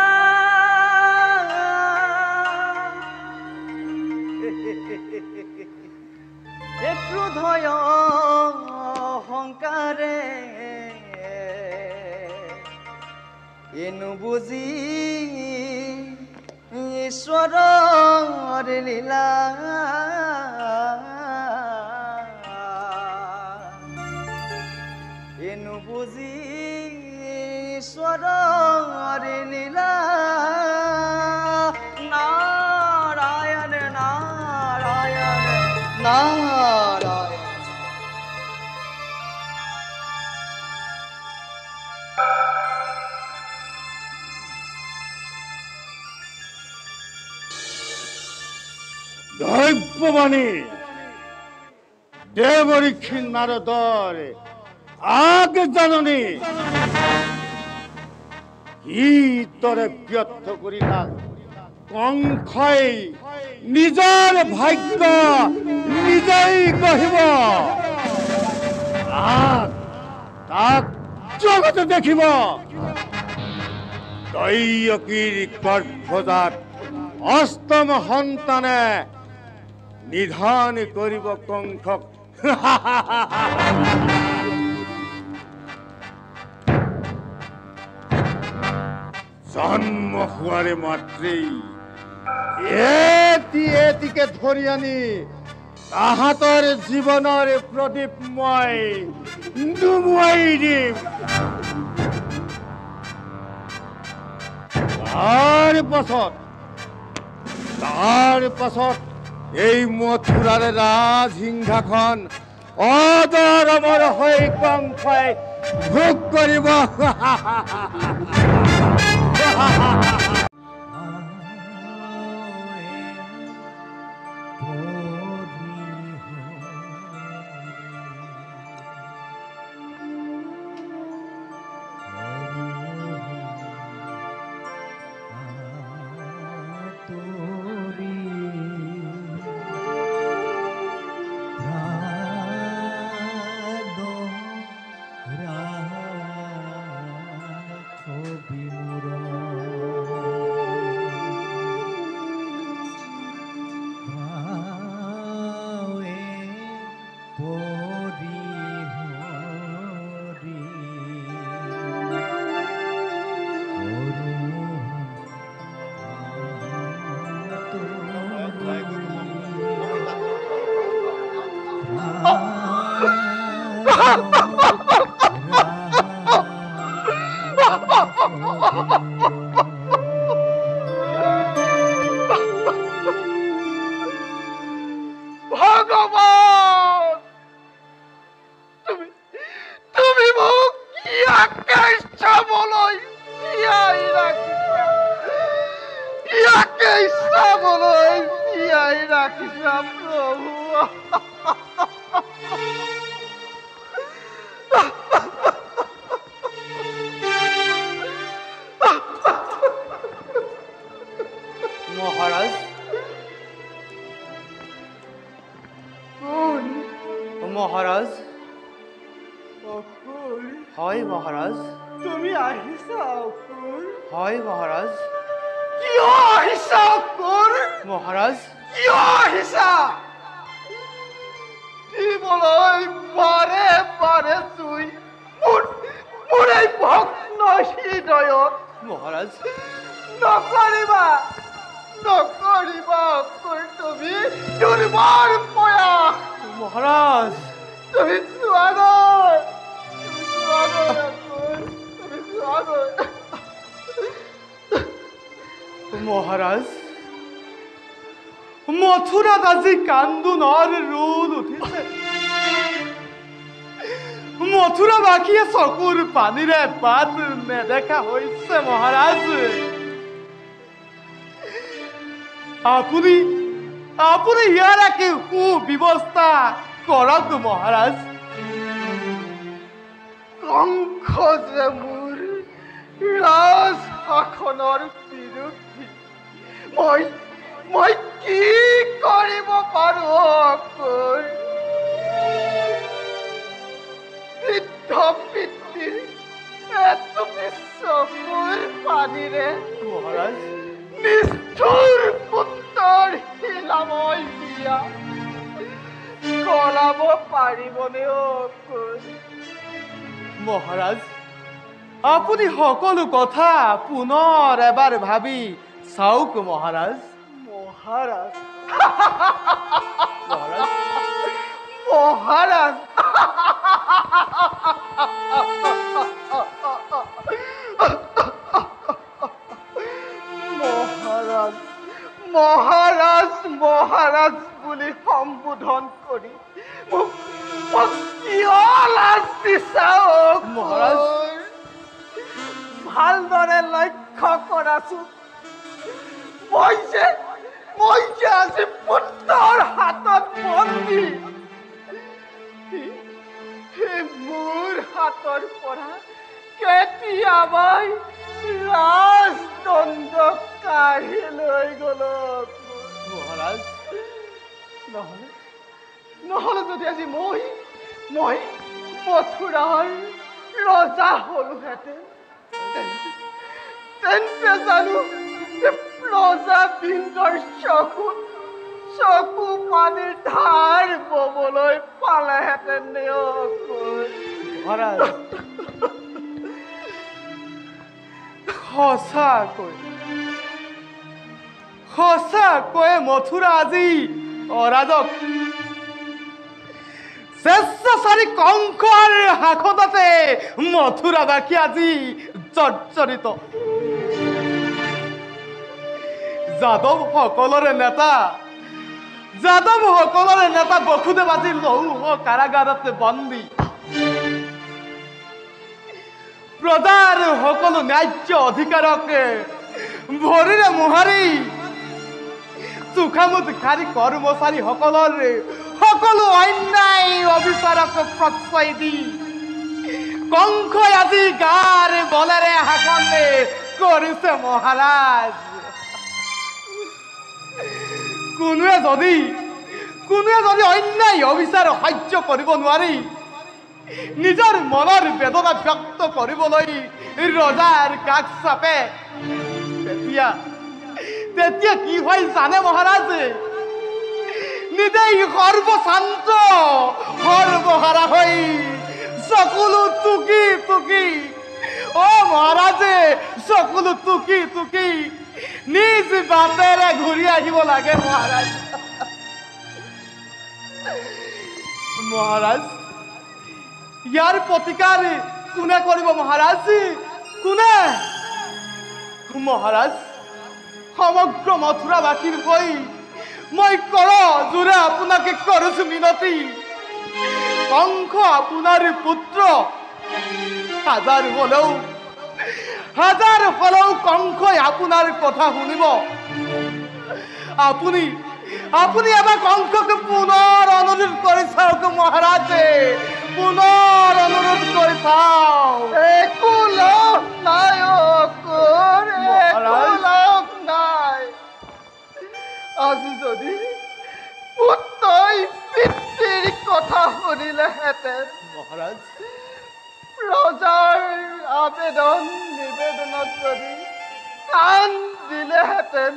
ক্ৰোধয় অহংকাৰে, এনু বুজি ঈশ্বৰৰ লীলা। ঈশ্বৰী লীলা নাৰায়ণ নাৰায়ণ নাৰায়ণ। দৈব্যবাণী দেবঋষি নারদর আগ জাননী ই তরে ব্যর্থ করিলা কংখই নিজের ভাগ্য নিজেই কহিব তাক জগতে দেখিব দৈয়কীর গর্ভজাত অষ্টম সন্তানে নিধান করিব কংখক। জন্ম হওয়ারে মাত্রেই এটিকে ধরি আনি তাহাতর জীবনের প্রদীপময় ডুবুয়াই দিম। তার পাছত এই মথুরার রাজসিংহাসন অদর অমর হয়ে কংখই ভোগ করিব। ভগবান তুমি মোক ইয়াকে চাবলৈ জীয়াই ৰাখিছা, ইয়াকে চাবলৈ জীয়াই ৰাখিছা প্ৰভু। মহাৰাজ মহাৰাজ হয় মহাৰাজ তুমি আহিছা অকুৰ? হয় মহাৰাজ কিয় আহিছা অকুৰ? মহাৰাজ কিয় আহিছা? দিবলৈ বাৰে বাৰে চুই মোৰ এই ভগ্ন হৃদয়ত মহাৰাজ নকৰিবা নকৰিবা অকুৰ, তুমি দুৰ্বৰ প্ৰয়াস মহাৰাজ তুমি চোৱাগৈ, তুমি চোৱাগৈ অকুৰ, তুমি চোৱাগৈ। মহাৰাজ মথুৰাত আজি কান্দোনৰ ৰোল উঠিছে। মথুৰাবাসীয়ে চকুৰ পানীৰে বাট নেদেখা হৈছে মহাৰাজ। আপুনি আপুনি ইয়াৰ একে সুব্যৱস্থা কৰক মহাৰাজ। কংখ যে মোৰ ৰাজশাসনৰ বিৰুদ্ধে মই কি কৰিব পাৰো অকুৰ? বৃদ্ধ পিতৃৰ এটুপি চকুৰ পানীৰে মহাৰাজ নিষ্ঠুৰ পুত্ৰৰ শিলাময় বিয়া কৰাব পাৰিবনে অকুৰ? মহাৰাজ আপুনি সকলো কথা পুনৰ এবাৰ ভাবি চাওক মহাৰাজ। মহাৰাজ মহাৰাজ মহাৰাজ মহাৰাজ মহাৰাজ মহাৰাজ বুলি সম্বোধন কৰি মোক কিয় লাজ দিছা মহাৰাজ? ভালদৰে লক্ষ্য কৰাচোন, মই যে আজি পুত্ৰৰ হাতত বন্দী। মোৰ হাতৰ পৰা কেতিয়াবাই ৰাজদণ্ড কাঢ়ি লৈ গ'ল মহাৰাজ। নহ'লে যদি আজি মই মথুৰাৰ ৰজা হলোহেঁতেন, তেন্তে জানো প্ৰজাবৃন্দৰ চকু পানীৰ ধাৰ ববলৈ পালেহেঁতেন মহাৰাজ? সঁচাকৈ মথুৰা আজি অৰাজক। স্বেচ্ছাচাৰী কংসৰ শাসনতে মথুৰাবাসী আজি জৰ্জৰিত। যাদৱসকলৰে নেতা বসুদেৱ আজি লৌহ কাৰাগাৰত বন্দী। প্ৰজাৰ সকলো ন্যায্য অধিকাৰক ভৰিৰে মোহাৰি চোখামুখাৰী কৰ্মচাৰীসকলৰ সকলো অন্যায় অবিচাৰক প্ৰশ্ৰয় দি কংসই আজি গাৰ বলেৰে শাসন কৰিছে মহাৰাজ। কোনোৱে যদি অন্যায় অবিচাৰ সহ্য কৰিব নোৱাৰি নিজৰ মনৰ বেদনা ব্যক্ত কৰিবলৈ ৰজাৰ কাষ চাপে, তেতিয়া কি হয় জানে মহাৰাজ? নিজেই সৰ্বশান্ত সৰ্বহাৰা হৈ চকুলো টুকি মহাৰাজে চকুলো টুকি নিজ বাটেৰে ঘূৰি আহিব লাগে মহাৰাজ। ইয়াৰ প্ৰতিকাৰ কোনে কৰিব মহাৰাজ? কোনে? মহাৰাজ, সমগ্ৰ মথুৰাবাসীৰ হৈ মই জোৰে আপোনাকে কৰিছো মিনতি। কংস আপোনাৰ পুত্ৰ, হাজাৰ হলেও কংসই আপোনাৰ কথা শুনিব। আপুনি এবাৰ কংসকে পুনৰ অনুৰোধ কৰি চাওক মহাৰাজে, পুনৰ অনুৰোধ কৰি চাওক। একো লাভ নাই আজি যদি পুত্ৰই পিতৃৰ কথা শুনিলেহেঁতেন মহাৰাজ, ৰজাৰ আবেদন নিবেদনত যদি কাণ দিলেহেঁতেন,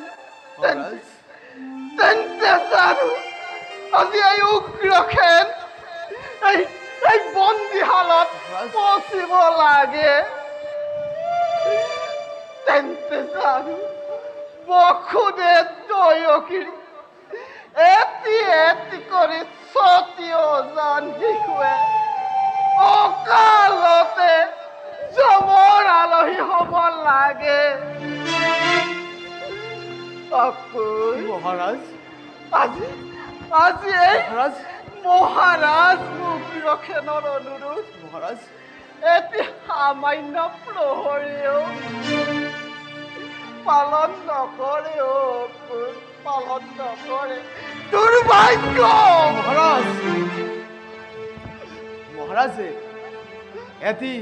তেন্তে জানো আজি এই উগ্ৰসেন এই বন্দীশালত পচিব লাগে। তেন্তে জানো বসুদেৱ দয়কীৰ এটি কৰি সতীয়জন শিশুৱে অকালতে যমৰ আলহী হ'ব লাগে। মহাৰাজ, আজি এই মহাৰাজ উগ্ৰসেনৰ অনুৰোধ মহাৰাজ এটি সামান্য প্ৰহৰীয়েও পালন নকৰে। দুৰ্ভাগ্য মহাৰাজে এটি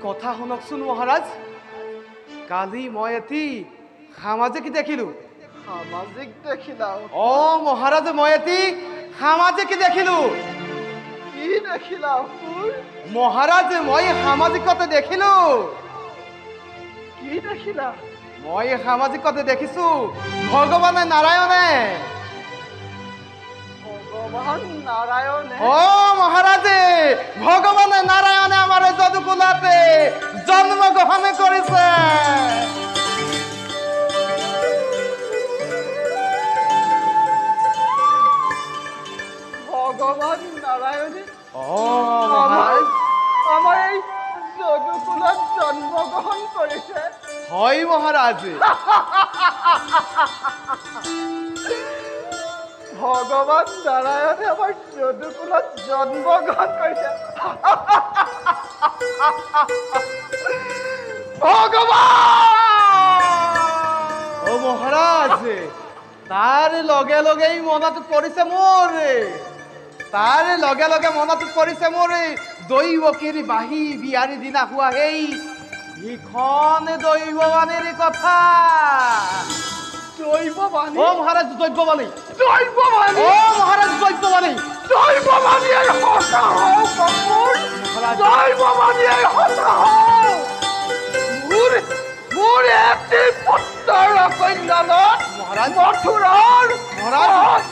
কথা শুনকচোন মহাৰাজ। কালি মই এটি সামাজিক দেখিলো। মহাৰাজে মই এটি সামাজিক দেখিলো। কি দেখিলা মহাৰাজে? মই সামাজিকতে দেখিলো। কি দেখিলা? মই সামাজিকতে দেখিছো ভগৱানে নাৰায়ণে। মহাৰাজে, ভগৱানে নাৰায়ণে আমাৰ যদুকুলাতে জন্মগ্ৰহণ কৰিছে। ভগৱান নাৰায়ণে আমাৰ এই যদুকুলত জন্মগ্ৰহণ কৰিছে। হয় মহাৰাজ। ভগৱান নাৰায়ণে আমাৰ যদুকুলত জন্মগ্ৰহণ কৰিছে। ভগৱান! অ মহাৰাজ, তাৰ লগে লগেই মনত পৰিছে মোৰ, তাৰ লগে লগে মনত পৰিছে মোৰ দৈৱকীৰ বাঁহী বিয়াৰ দিনা হোৱা সেই ভীষণ দৈৱবাণীৰ কথা। দৈৱবাণী? অ মহাৰাজ, দৈৱবাণী। দৈৱবাণী? অ মহাৰাজ, দৈৱবাণী। দৈৱবাণীয়ে সঁচা হওক মোৰ, দৈৱবাণীয়ে সঁচা হওক। মোৰ এটি পুত্ৰৰ কন্যালত মহাৰাজ মথুৰাৰ মহাৰাজ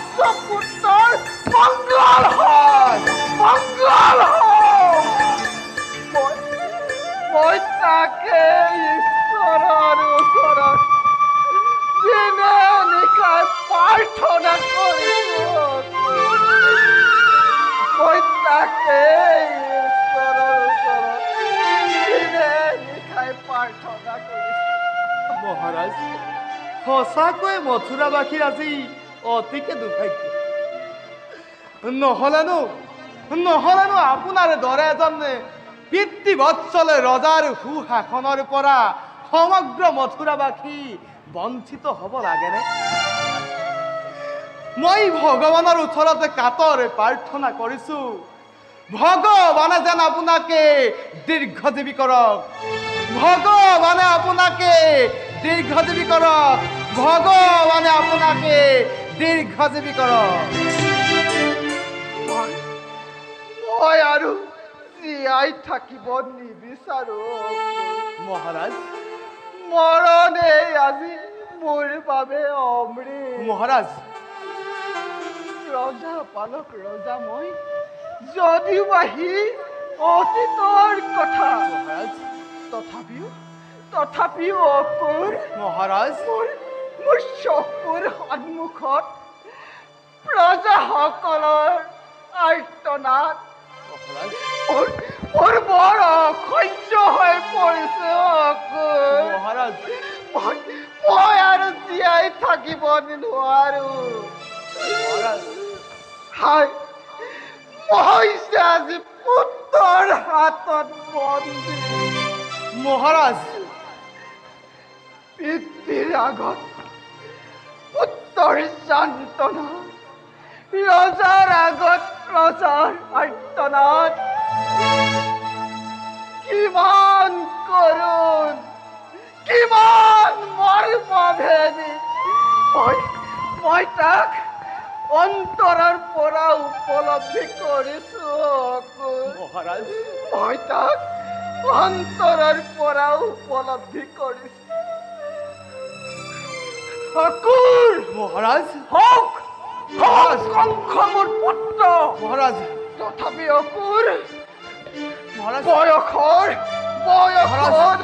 পুত্ৰৰ মংগল হয়, মংগল হয়। মই তাকে ঈশ্বৰৰ ওচৰত দিনে নিশাই প্ৰাৰ্থনা কৰিছো। মই তাকে ঈশ্বৰৰ ওচৰত দিনে নিশাই প্ৰাৰ্থনা কৰিছো। মহাৰাজ, সঁচাকৈ মথুৰাবাসীৰ আজি অতিকে দুৰ্ভাগ্য। নহলেনো আপোনাৰ দৰে এজন পিতৃবৎসল ৰজাৰ সুশাসনৰ পৰা সমগ্ৰ মথুৰাবাসী বঞ্চিত হ'ব লাগেনে? মই ভগৱানৰ ওচৰত কাতৰ প্ৰাৰ্থনা কৰিছো, ভগৱানে যেন আপোনাকে দীৰ্ঘজীৱী কৰক, ভগৱানে আপোনাকে দীৰ্ঘজীৱী কৰক, ভগৱানে আপোনাকে দীৰ্ঘজীৱী কৰক। মই আৰু জীয়াই থাকিব নিবিচাৰো মহাৰাজ। মৰণে আজি মোৰ বাবে অমৃত। মহাৰাজ, ৰজা পালক ৰজা মই, যদিও আহি অতীতৰ কথা মহাৰাজ, তথাপিও অকুৰ মহাৰাজ, মোৰ চকুৰ সন্মুখত প্ৰজাসকলৰ আৰ্তনাদ মোৰ বৰ অসহ্য হৈ পৰিছে অকুৰ মহাৰাজ। মই আৰু জীয়াই থাকিব নোৱাৰো মহাৰাজ। মই আজি পুত্ৰৰ হাতত বন্দী মহাৰাজ। পিতৃৰ আগত পুত্ৰৰ সান্তনা, ৰজাৰ আগত ৰজাৰ আৰ্তনাদ। কিমান কৰুণ, কিমান মৰ্মভেদী। মই তাক অন্তৰৰ পৰা উপলব্ধি কৰিছো মহাৰাজ। মই তাক অন্তৰৰ পৰা উপলব্ধি কৰিছো অকুৰ মহাৰাজ। হওক কংস মোৰ পুত্ৰ মহাৰাজ, তথাপি অকুৰ বয়সৰ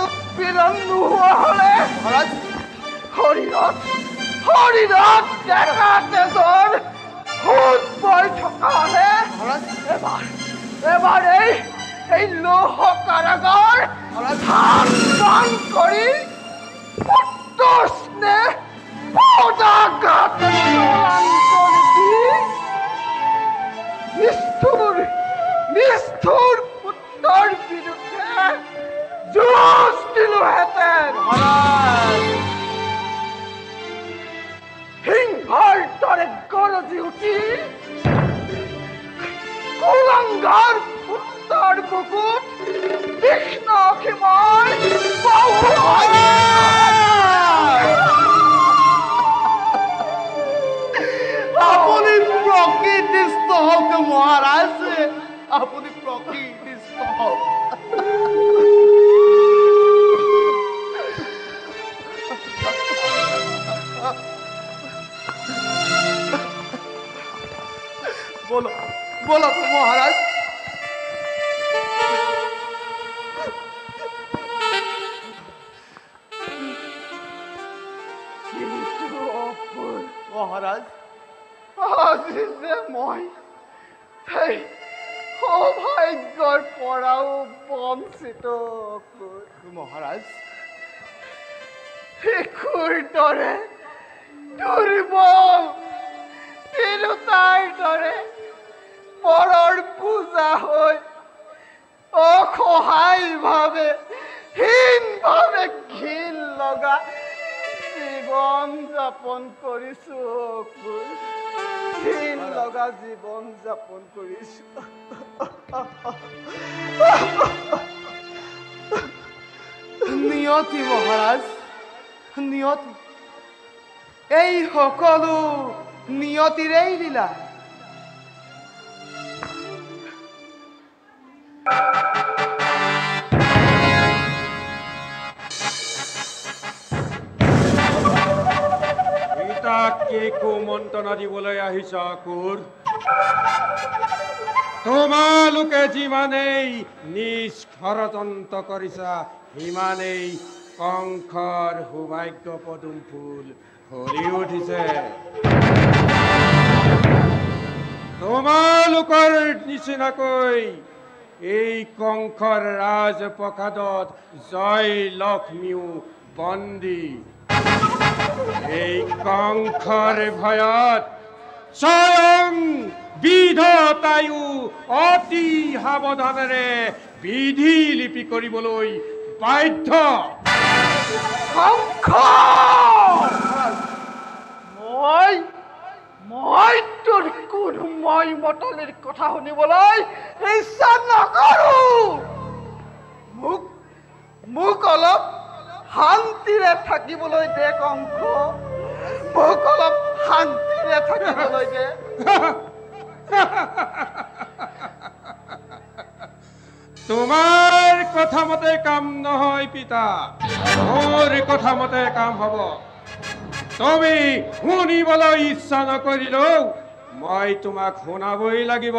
উৎপীড়ন নোহোৱা হলে মহাৰাজ, শৰীৰত ডেকা তেজৰ ভূত বৈ থকা হলে এবাৰ এই লৌহ কাৰাগাৰ ধান কৰি পুত্ৰ স্নেহ নিষ্ঠুৰ পুত্ৰৰ বিৰুদ্ধে যুঁজ দিলোহেঁতেন। সিংহৰ দৰে গৰজি উঠি কুলাংগাৰ পুত্ৰৰ বুকুত তীক্ষ্ণ অসীমৰ আপুনি প্ৰকৃতিস্থ হওক মহাৰাজ, আপুনি প্ৰকৃতিস্থ হওক। বলক মহাৰাজ। মহাৰাজ, আজি যে মই সেই সৌভাগ্যৰ পৰাও বঞ্চিত মহাৰাজ। শিশুৰ দৰে দুৰ্বল দৰে পৰৰ পূজা হৈ অসহায়ভাৱে হীনভাৱে ঘিণ লগা জীৱন যাপন কৰিছো ঘিণ লগা জীৱন যাপন কৰিছো নিয়তি মহাৰাজ নিয়তি এই সকলো নিয়তিৰেই লীলা কি কুমন্ত্ৰণা দিবলৈ আহিছা কুৰ তোমালোকে যিমানেই নিজ ষড়যন্ত্ৰ কৰিছা সিমানেই কংসৰ সৌভাগ্য পদুম ফুল ফলি উঠিছে তোমালোকৰ নিচিনাকৈ এই কংসৰ ৰাজপ্ৰসাদত জয় লক্ষ্মীও বন্দী এই কংসৰ ভয়ত স্বয়ং বিধাতায়ো অতি সাৱধানেৰে বিধি লিপি কৰিবলৈ বাধ্য মই তোৰ কোন মই মতলিৰ কথা শুনিবলৈ ইচ্ছা নকৰো মোক অলপ শান্তিৰে থাকিবলৈ দে কংস মোক অলপ শান্তিৰে থাকিবলৈ দে তোমাৰ কথা মতে কাম নহয় পিতা মোৰ কথা মতে কাম হ'ব তুমি শুনিবলৈ ইচ্ছা নকৰিলেও মই তোমাক শুনাবই লাগিব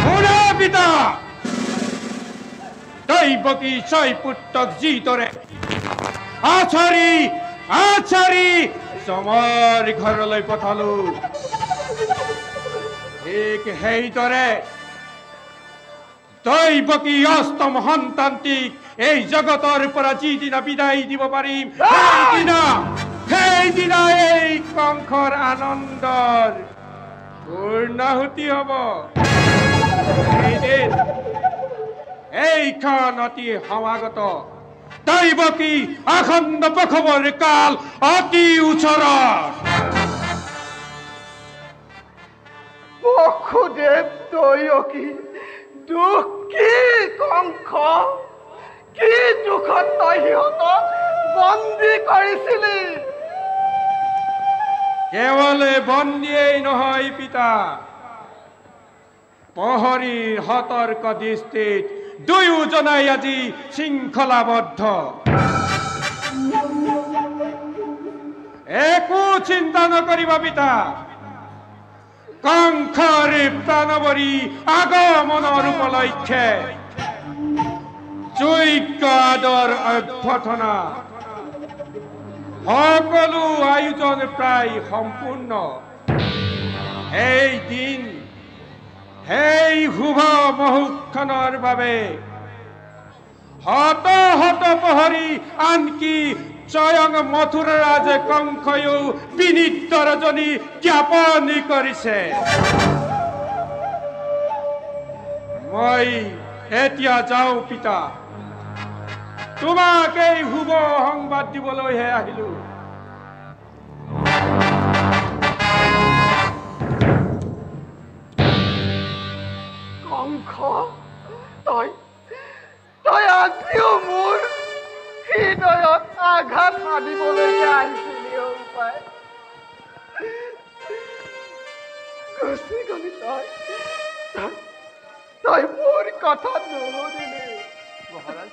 শুনা পিতা দৈৱকী ছয় পুত্ৰক যিদৰে আচাৰি জমৰ ঘৰলৈ পঠালো ঠিক সেইদৰে দৈৱকী অষ্টম সন্তানটিক এই জগতৰ পৰা যিদিনা বিদায় দিব পাৰিম সেইদিনা এই কংসৰ আনন্দৰ পূৰ্ণাহুতি হ'ব সেইদিন এইখন অতি সমাগত দৈৱকী আখণ্ড প্ৰসৱৰ কাল অতি ওচৰত বসুদেৱ দৈৱকী দুখ কি কংস কি দুখত তই সিহঁতক বন্দী কৰিছিলি কেৱল বন্দীয়েই নহয় পিতা প্ৰহৰীৰ সতৰ্ক দৃষ্টিত দুয়োজনাই আজি শৃংখলাবদ্ধ একো চিন্তা নকৰিবা পিতা কংসৰ প্ৰাণবৰী আগমনৰ উপলক্ষে যোগ্য আদৰ অভ্যৰ্থনা সকলো আয়োজন প্ৰায় সম্পূৰ্ণ এই দিন সেই শুভ মুহূৰ্তখনৰ বাবে শত শত প্ৰহৰী আনকি স্বয়ং মথুৰাৰাজ কংসয়ো বিনীত ৰজনী জ্ঞাপন কৰিছে মই এতিয়া যাওঁ পিতা তোমাক এই শুভ সংবাদ দিবলৈহে আহিলো কংস তই আজিও মোৰ হৃদয়ত আঘাত আনিবলৈকে আহিছিলি উপায় গুচি গলি তই মোৰ কথা নুশুনিলি মহাৰাজ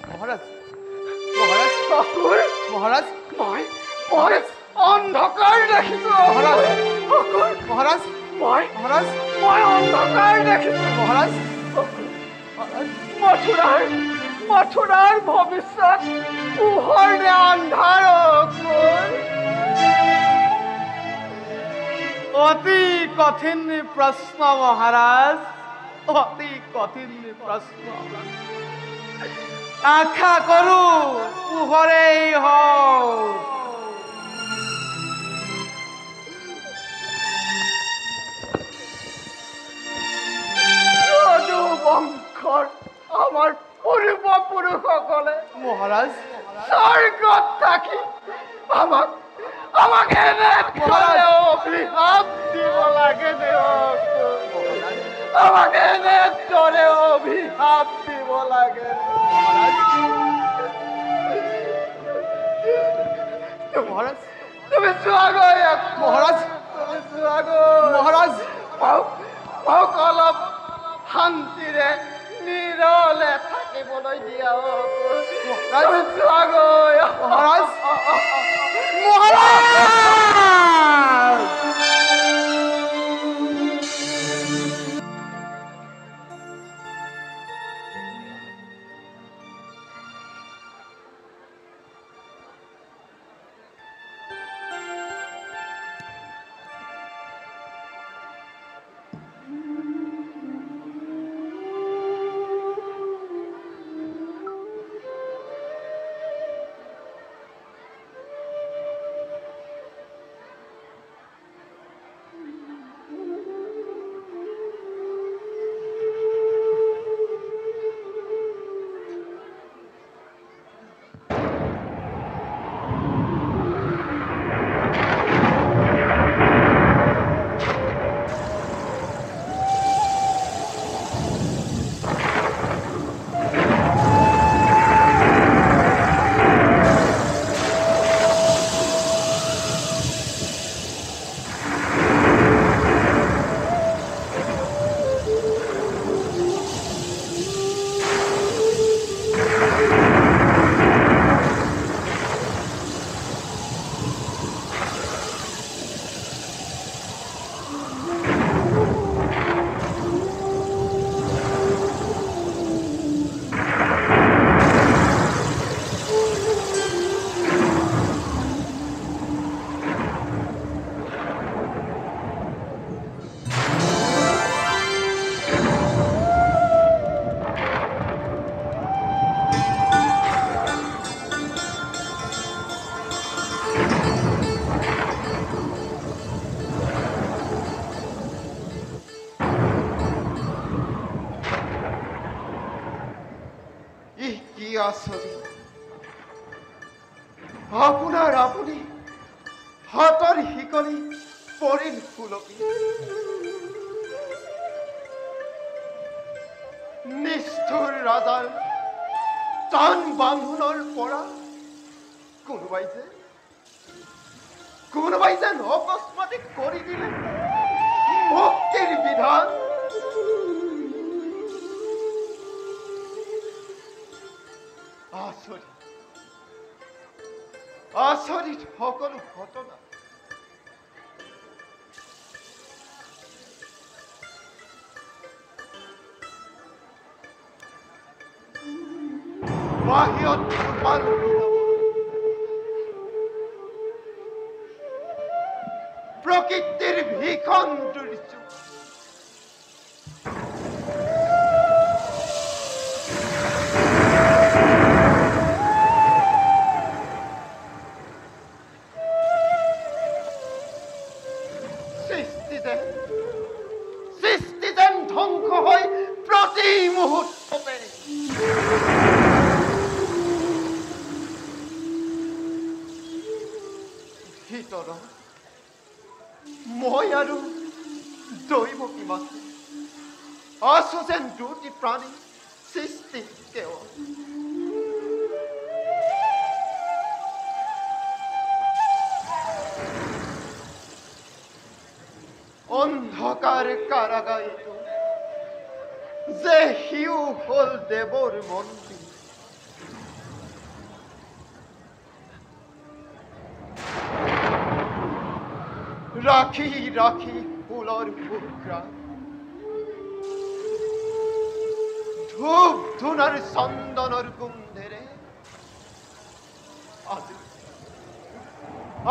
মহাৰাজ মহাৰাজ মহাৰাজ মই অন্ধকাৰ দেখিছো মহাৰাজ মহাৰাজ মই অন্ধকাৰ দেখিছো মহাৰাজ মথুৰাৰ ভৱিষ্যত পোহৰ নে আন্ধাৰ অতি কঠিন প্ৰশ্ন মহাৰাজ অতি কঠিন প্ৰশ্ন আশা কৰো পোহৰেই হওক বংশৰ আমাৰ পূৰ্বপুৰুষসকলে মহাৰাজ স্বৰ্গত থাকি আমাক এনেদৰে অভিশাপ দিব লাগে দেৱক। আমাক এনেদৰে অভিশাপ দিব লাগে। মহাৰাজ তুমি চোৱাগৈ মহাৰাজ তুমি চোৱাগৈ মহাৰাজ মোক অলপ শান্তিৰে নিৰলে থাকিবলৈ দিয়া। তুমি চোৱাগৈ মহাৰাজ মহাৰাজ আপোনাৰ আপুনি হাতৰ শিকলি পৰিল ফুলকি। নিষ্ঠুৰ ৰাজাৰ টান বান্ধোনৰ পৰা কোনোবাই যেন অকস্মাতে কৰি দিলে মুক্তিৰ বিধান। আচৰিত সকলো ঘটনা। বাহিৰত প্ৰকৃতিৰ ভীষণ দুৰ্যোগ। সৃষ্টি যেন ধ্বংস হৈ প্ৰতি মুহূৰ্ততে। ভিতৰত মই আৰু দৈৱকী মাতৃ আছো যেন দুটি প্ৰাণী সৃষ্টি কেৱল। অন্ধকাৰ কাৰাগাৰটো যে সিও হল দেৱৰ মন্দিৰ। ৰাখি ৰাখি ফুলৰ টুকুৰা ধূপ ধূনাৰ চন্দনৰ গোন্ধেৰে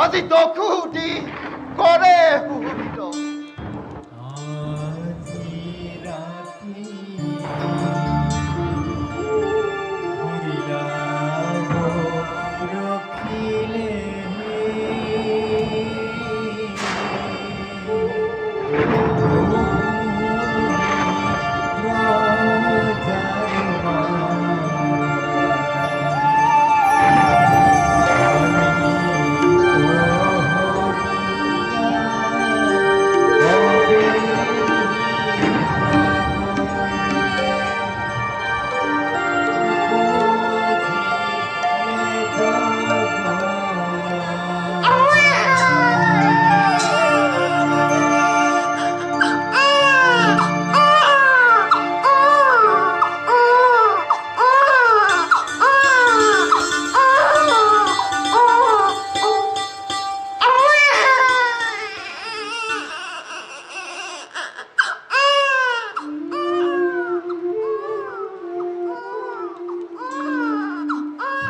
আজি দখু দি কৰে সুহিত।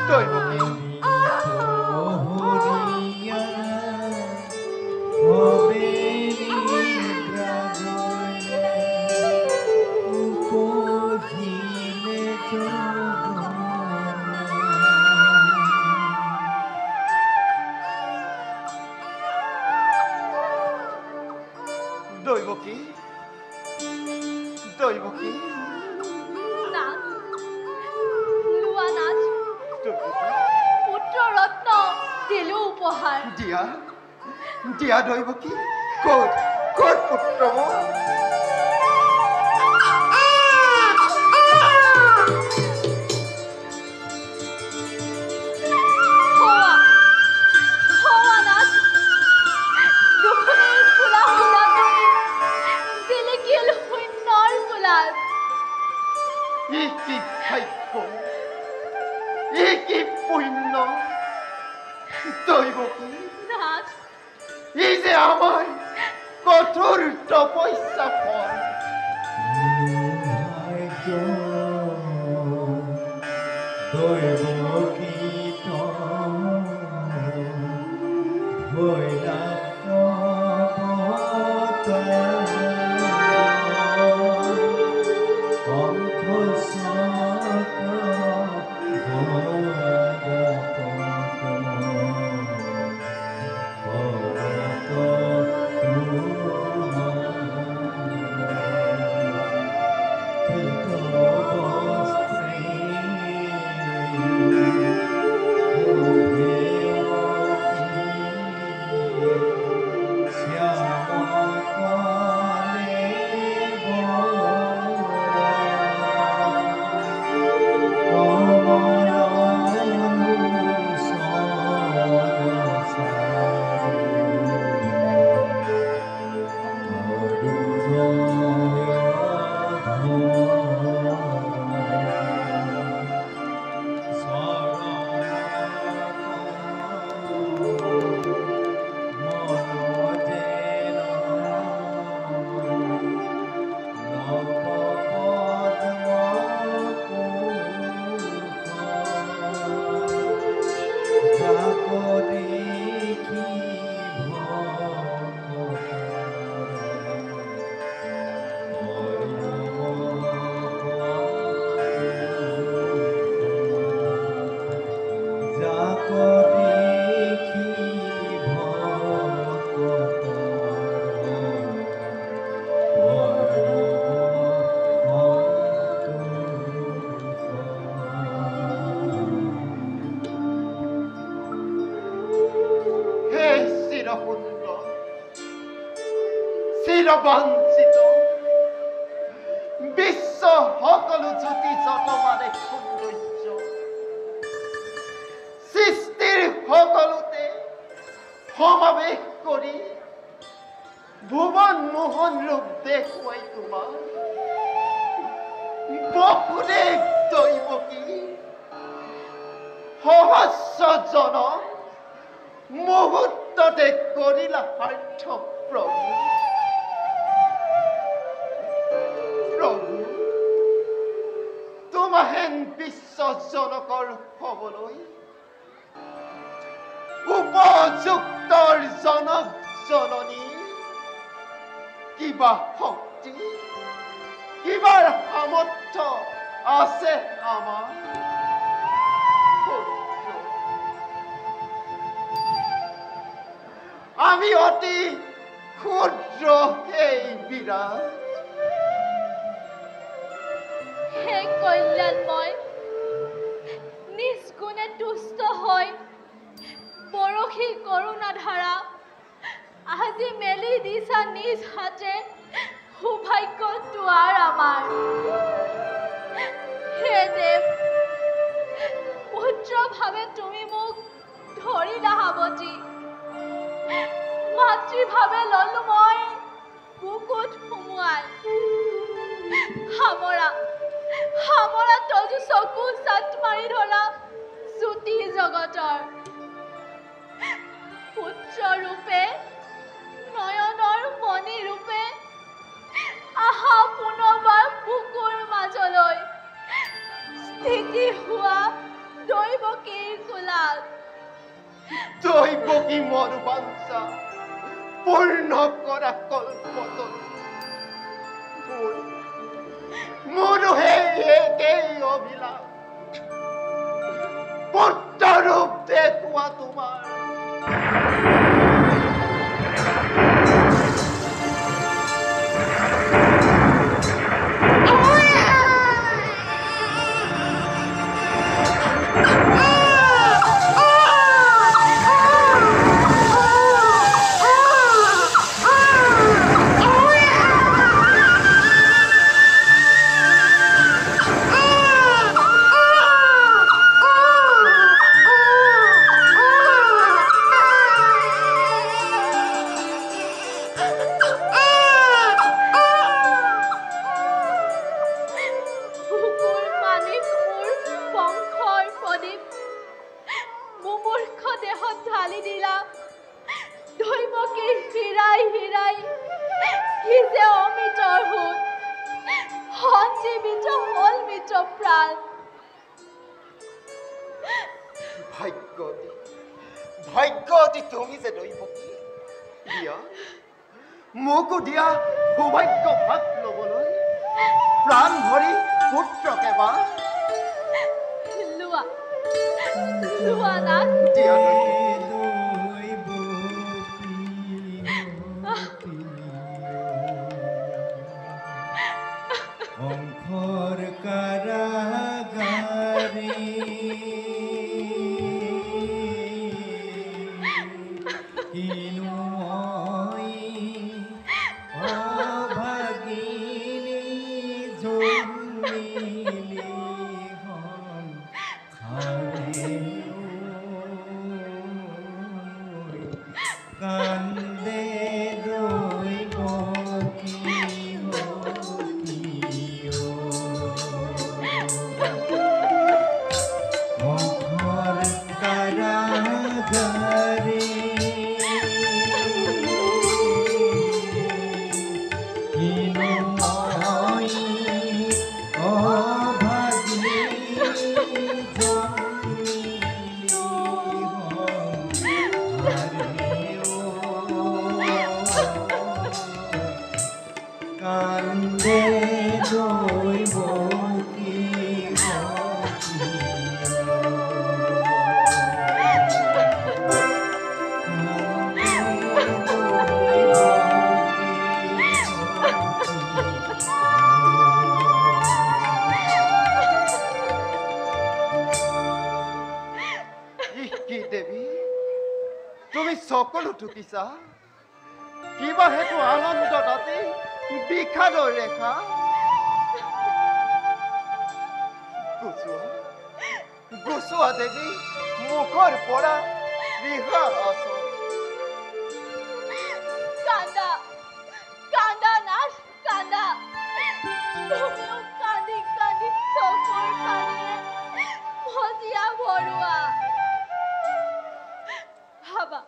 দৈবকী হৰিয়া হবে উপজিলে দৈবকী দৈবকী নাচ লোৱা নাচ দৈবকী পুত্ৰ ৰত্ন দিলো উপহাৰ দিয়া দিয়া দৈবকী ক'ত ক'ত পুত্ৰ মোৰ হোৱা নাচ দুখনিৰ ফুলা ফুলা তুমি জিলিকিল শূন্যৰ ফুলাত ই কি ভাগ্য ই কি পুণ্য দৈবকী নাচ ই যে আমাৰ কঠোৰ তপস্যা ফল দৈবকীত ভৈলা চিৰবঞ্চিত বিশ্ব সকলো জ্যোতি যতমানে সৌন্দৰ্য সৃষ্টিৰ সকলোতে সমাৱেশ কৰি ভুৱন মোহন ৰূপ দেখুৱাই তোমাৰ বসুদেৱ দৈবকী সহস্ৰজনক মুহূৰ্ততে কৰিলা সাৰ্থ প্ৰভু প্ৰভু তোমাহেন বিশ্বজনকৰ হ'বলৈ উপযুক্তৰ জনক জননী কিবা শক্তি কিবা সামৰ্থ্য আছে আমাৰ আমি অতি ক্ষুদ্ৰ এই বিৰাট হে কল্যাণময় নিষ্গুণে তুষ্ট হৈ বৰশী কৰোণা ধাৰা আজি মেলি দিছা নিজ হাতে সৌভাগ্য দুৱাৰ আমাৰ হে দেৱ পুত্ৰভাৱে তুমি মোক ধৰিলা সাৱটি মাতৃভাৱে ললো মই বুকুত সুমুৱাই হামৰা তজু চকু চাট মাৰি ধৰা জ্যোতি জগতৰ পুত্ৰ ৰূপে নয়নৰ মণি ৰূপে আহা পুনৰবাৰ বুকুৰ মাজলৈ স্থিতি হোৱা দৈৱকী কি কোলাত দৈব কি মর বাঞ্ছা পূর্ণ করা কল্পতন মোর হে এই অভিলাষ পুত্ররূপ দেখুয়া তোমার ভাগ্যতি তুমি যে দৈব কি দিয়া মোকো দিয়া সৌভাগ্য ভাগ লবলৈ প্ৰাণ ভৰি পুত্ৰকে বা লোৱা লোৱা না দিয়া অংশৰ কাৰাগাৰে সকলো ঠুকিছা কিবা হেতু আনন্দত আজি বিষাদৰ ৰেখা গুচোৱা দেৱী মুখৰ পৰা ৰিহা আচল কান্দা কান্দা নাচ কান্দা তুমিও কান্দি কান্দি চকুৰ পানীয়ে ভজিয়া ভৰোৱা ভাবা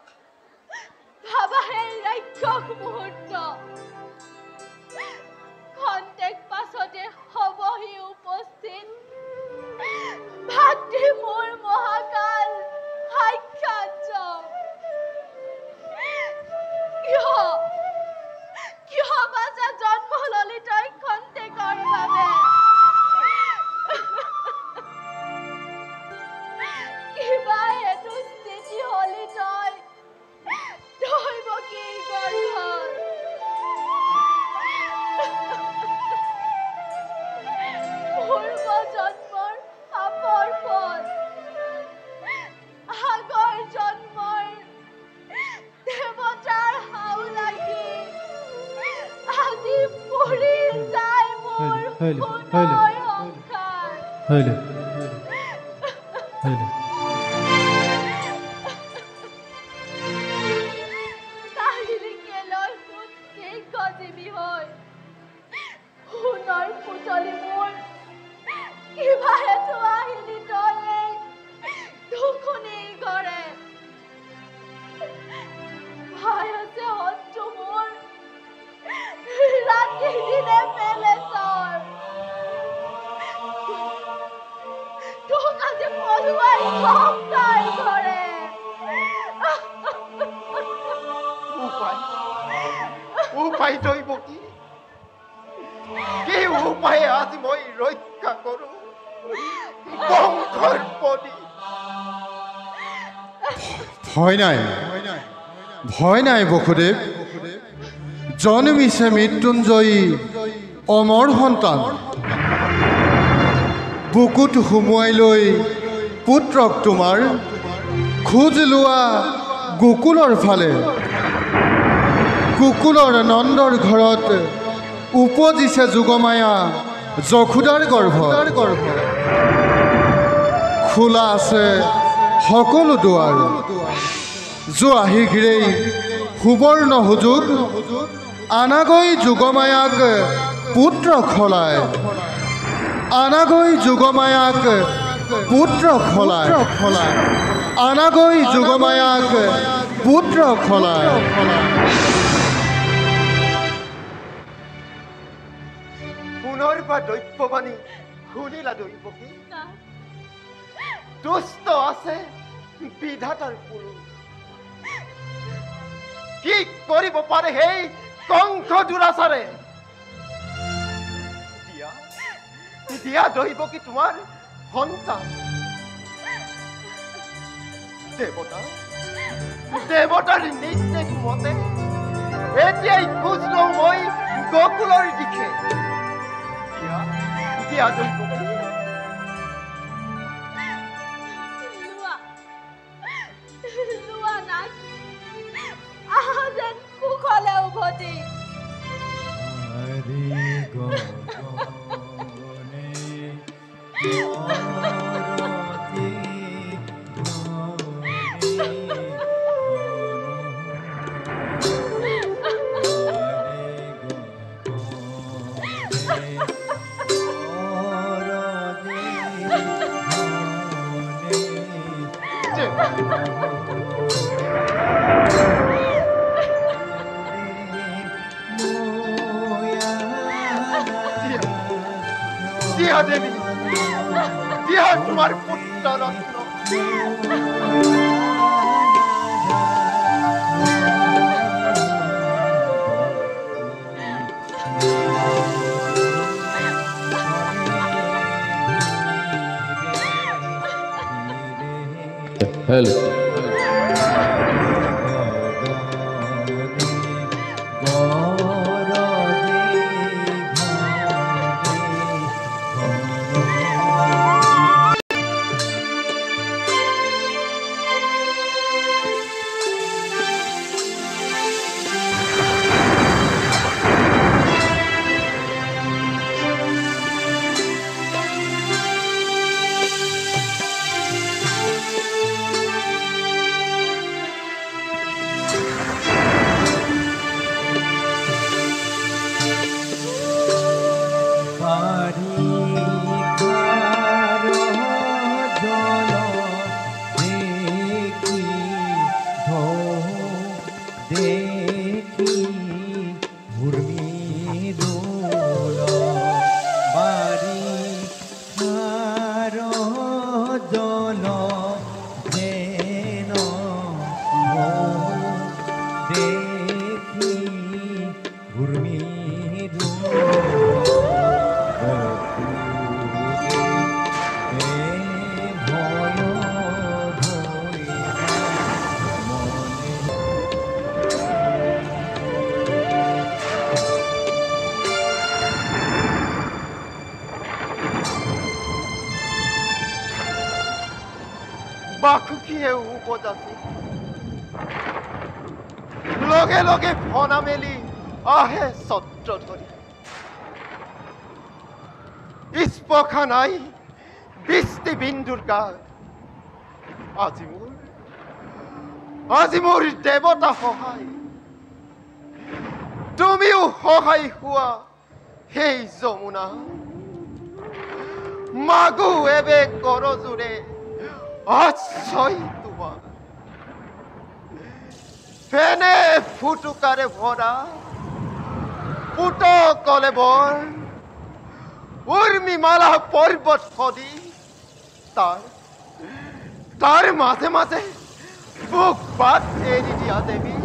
ভাবা সেই ৰাক্ষস মুহূৰ্ত খন্তেক পাছতে হবহি উপস্থিত ভাতৃ মোৰ মহাকাল সাক্ষাৎ কিয় বাজা জন্ম ললি তই খন্তেকৰ বাবে কিবা হেতু স্থিতি হলি তই দৈব কি গৰ্ভত পূৰ্ব জন্মৰ পাপৰ ফল আগৰ জন্মৰ দেৱতাৰ হাও লাগি আজি পুৰি যায় মোৰ সোণৰ সংসাৰ কাহিলিকে লৈ সোণ দীৰ্ঘজীৱী হৈ সোণৰ পুতলি মোৰ কিবা হেতু আহিলি তলে দুখুনি ঘৰে ভয় আছে শত্ৰু মোৰ ৰাতি দিনে পেলে চৰ তোক আজি পলুৱাই উপায় দৈব কি উপায়ে আজি মই ৰক্ষা কৰো বংশৰ পদি ভয় নাই বসুদেৱ জন্মিছে মৃত্যুঞ্জয়ী অমৰ সন্তান বুকুত সুমুৱাই লৈ পুত্ৰক তোমাৰ খোজ লোৱা গোকুলৰ ফালে গোকুলৰ নন্দৰ ঘৰত উপজিছে যোগমায়া যশোদাৰ গৰ্ভ খোলা আছে সকলো দুৱাৰ যোৱা শীঘ্ৰেই সুবৰ্ণ সুযোগ আনাগৈ যোগমায়াক পুত্ৰ খলায় আনাগৈ যোগমায়াক পুত্ৰ খলায় আনাগৈ যোগমায়াক পুত্ৰ খলায় পুনৰবাৰ দৈব্যবাণী শুনিলা দৈৱকী দুষ্ট আছে বিধাতাৰ পুৰুষ কি কৰিব পাৰে সেই কংস দুৰাচাৰে দিয়া দৈৱকী তোমাৰ সন্তান দেৱতাৰ নিৰ্দেশ মতে এতিয়াই খোজ লওঁ মই গোকুলৰ দিশে দিয়া দৈৱকী দিয়া দেৱী দিয়া তোমাৰ পুত্ৰ ৰত্ন Hello. বাকুকিয়ে উপজাতি লগে লগে ফনা মেলি আহে ছত্ৰ ধৰি স্পৰ্শা নাই বৃষ্টি বিন্দুৰ গাত আজি মোৰ দেৱতা সহায় তুমিও সহায় হোৱা সেই যমুনা মাগু এবে কৰজোৰে আশ্রয় তোমার ফেনে ফুটুকারে ভরা পুটকলে বর উর্মিমালা পর্বত সদি তার মাঝে মাঝে বুক বাদ এড়ি দিয়া দেবী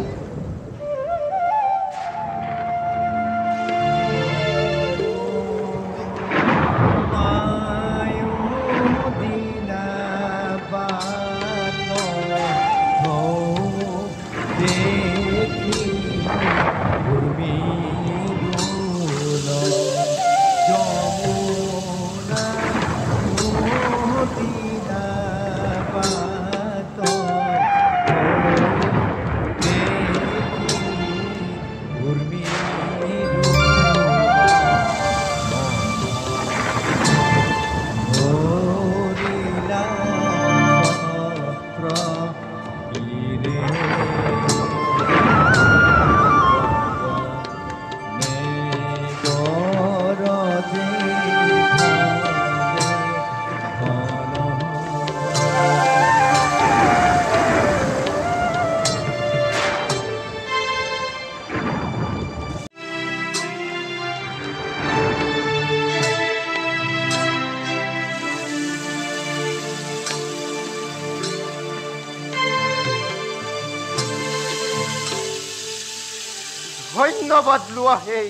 ধন্যবাদ লোৱা সেই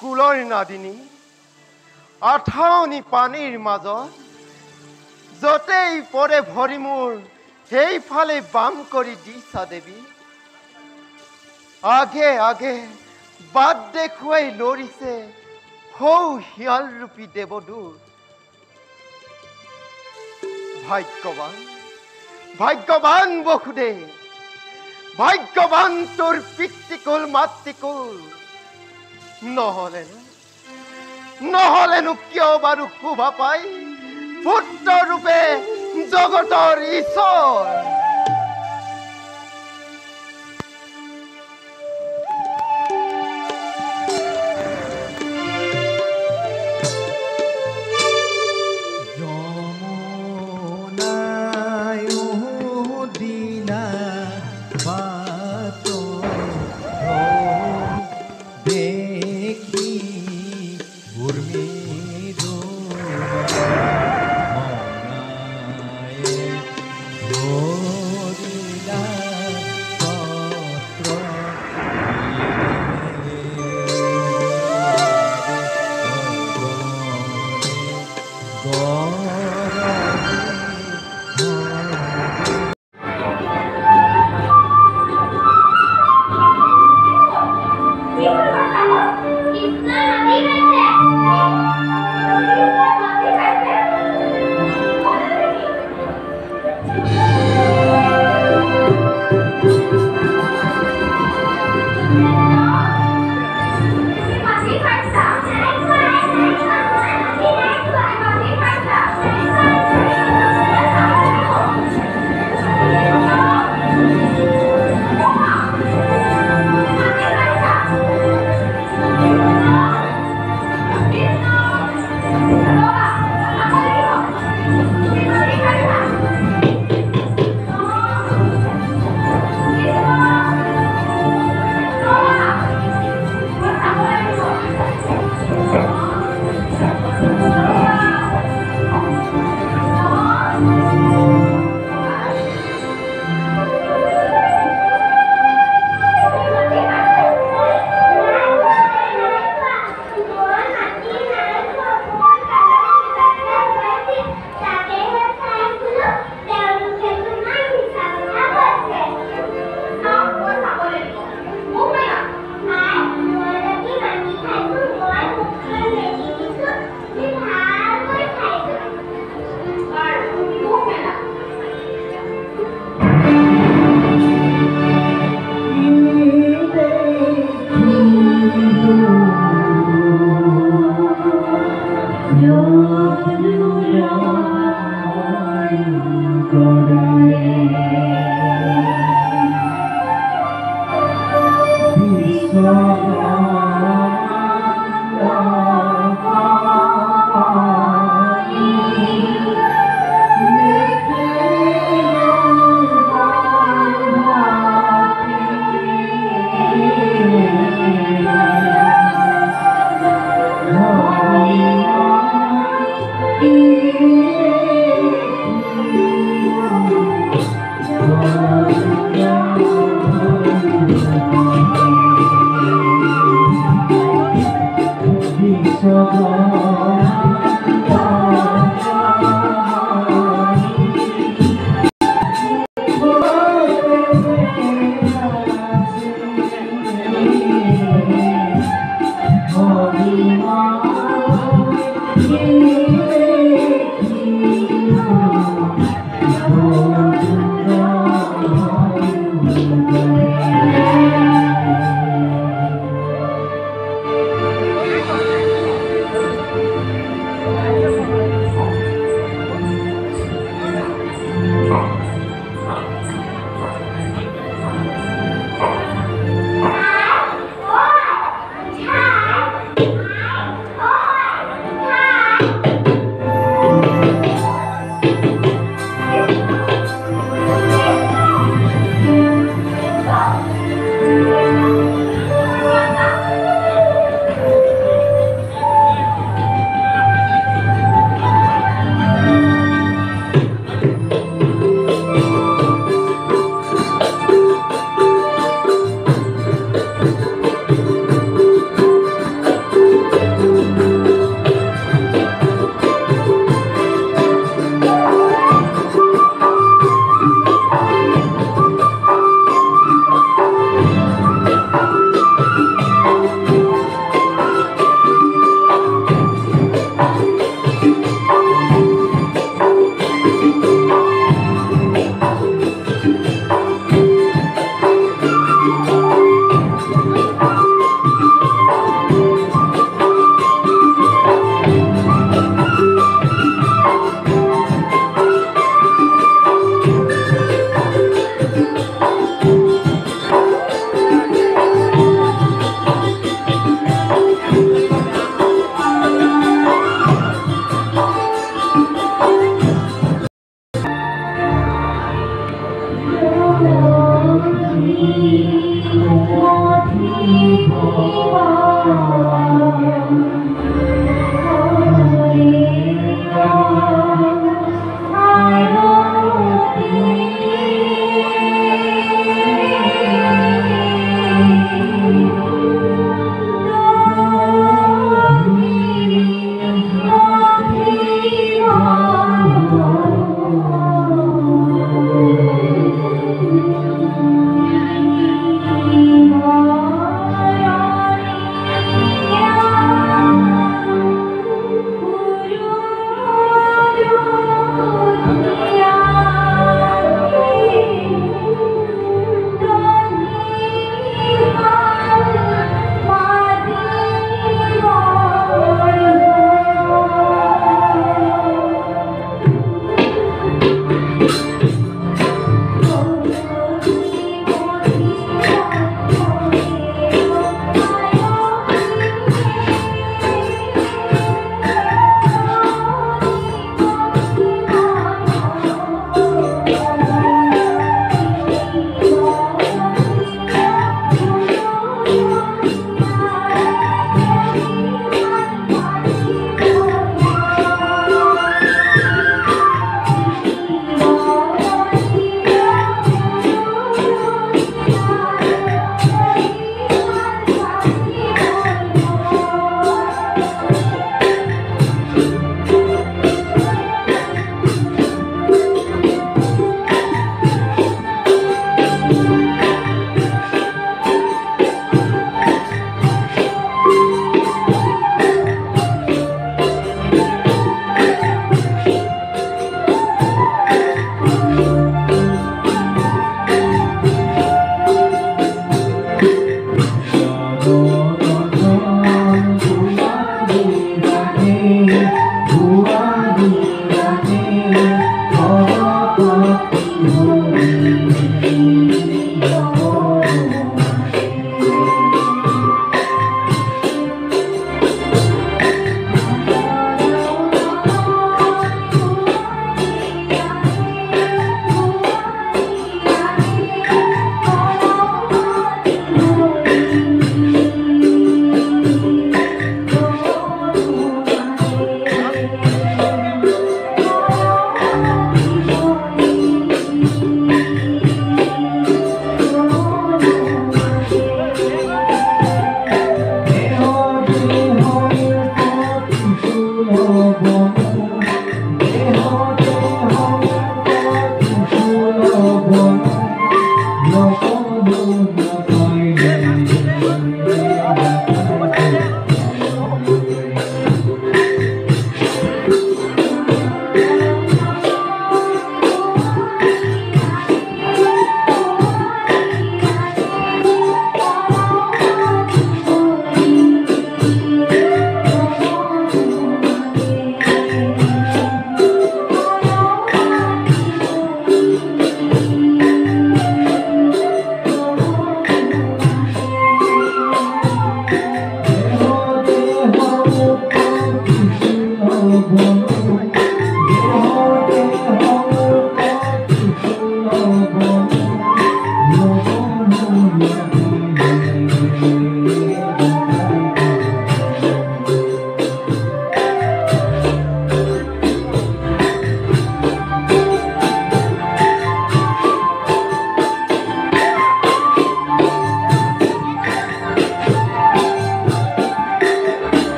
কুলৰ নাদিনী আঠাউনি পানীৰ মাজত য'তেই পৰে ভৰি মোৰ সেইফালে বাম কৰি দিছা দেৱী আগে আগে বাট দেখুৱাই লৰিছে সৌ শিয়াল ৰূপী দেৱদূত ভাগ্যৱান ভাগ্যৱান বসুদেৱ ভাগ্যৱান তোৰ পিতৃকুল মাতৃকুল নহলেনো কিয় বাৰু শোভা পাই পুত্ৰ ৰূপে জগতৰ ঈশ্বৰ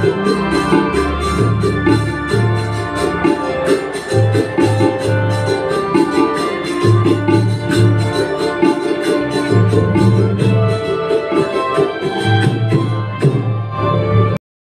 Thank you.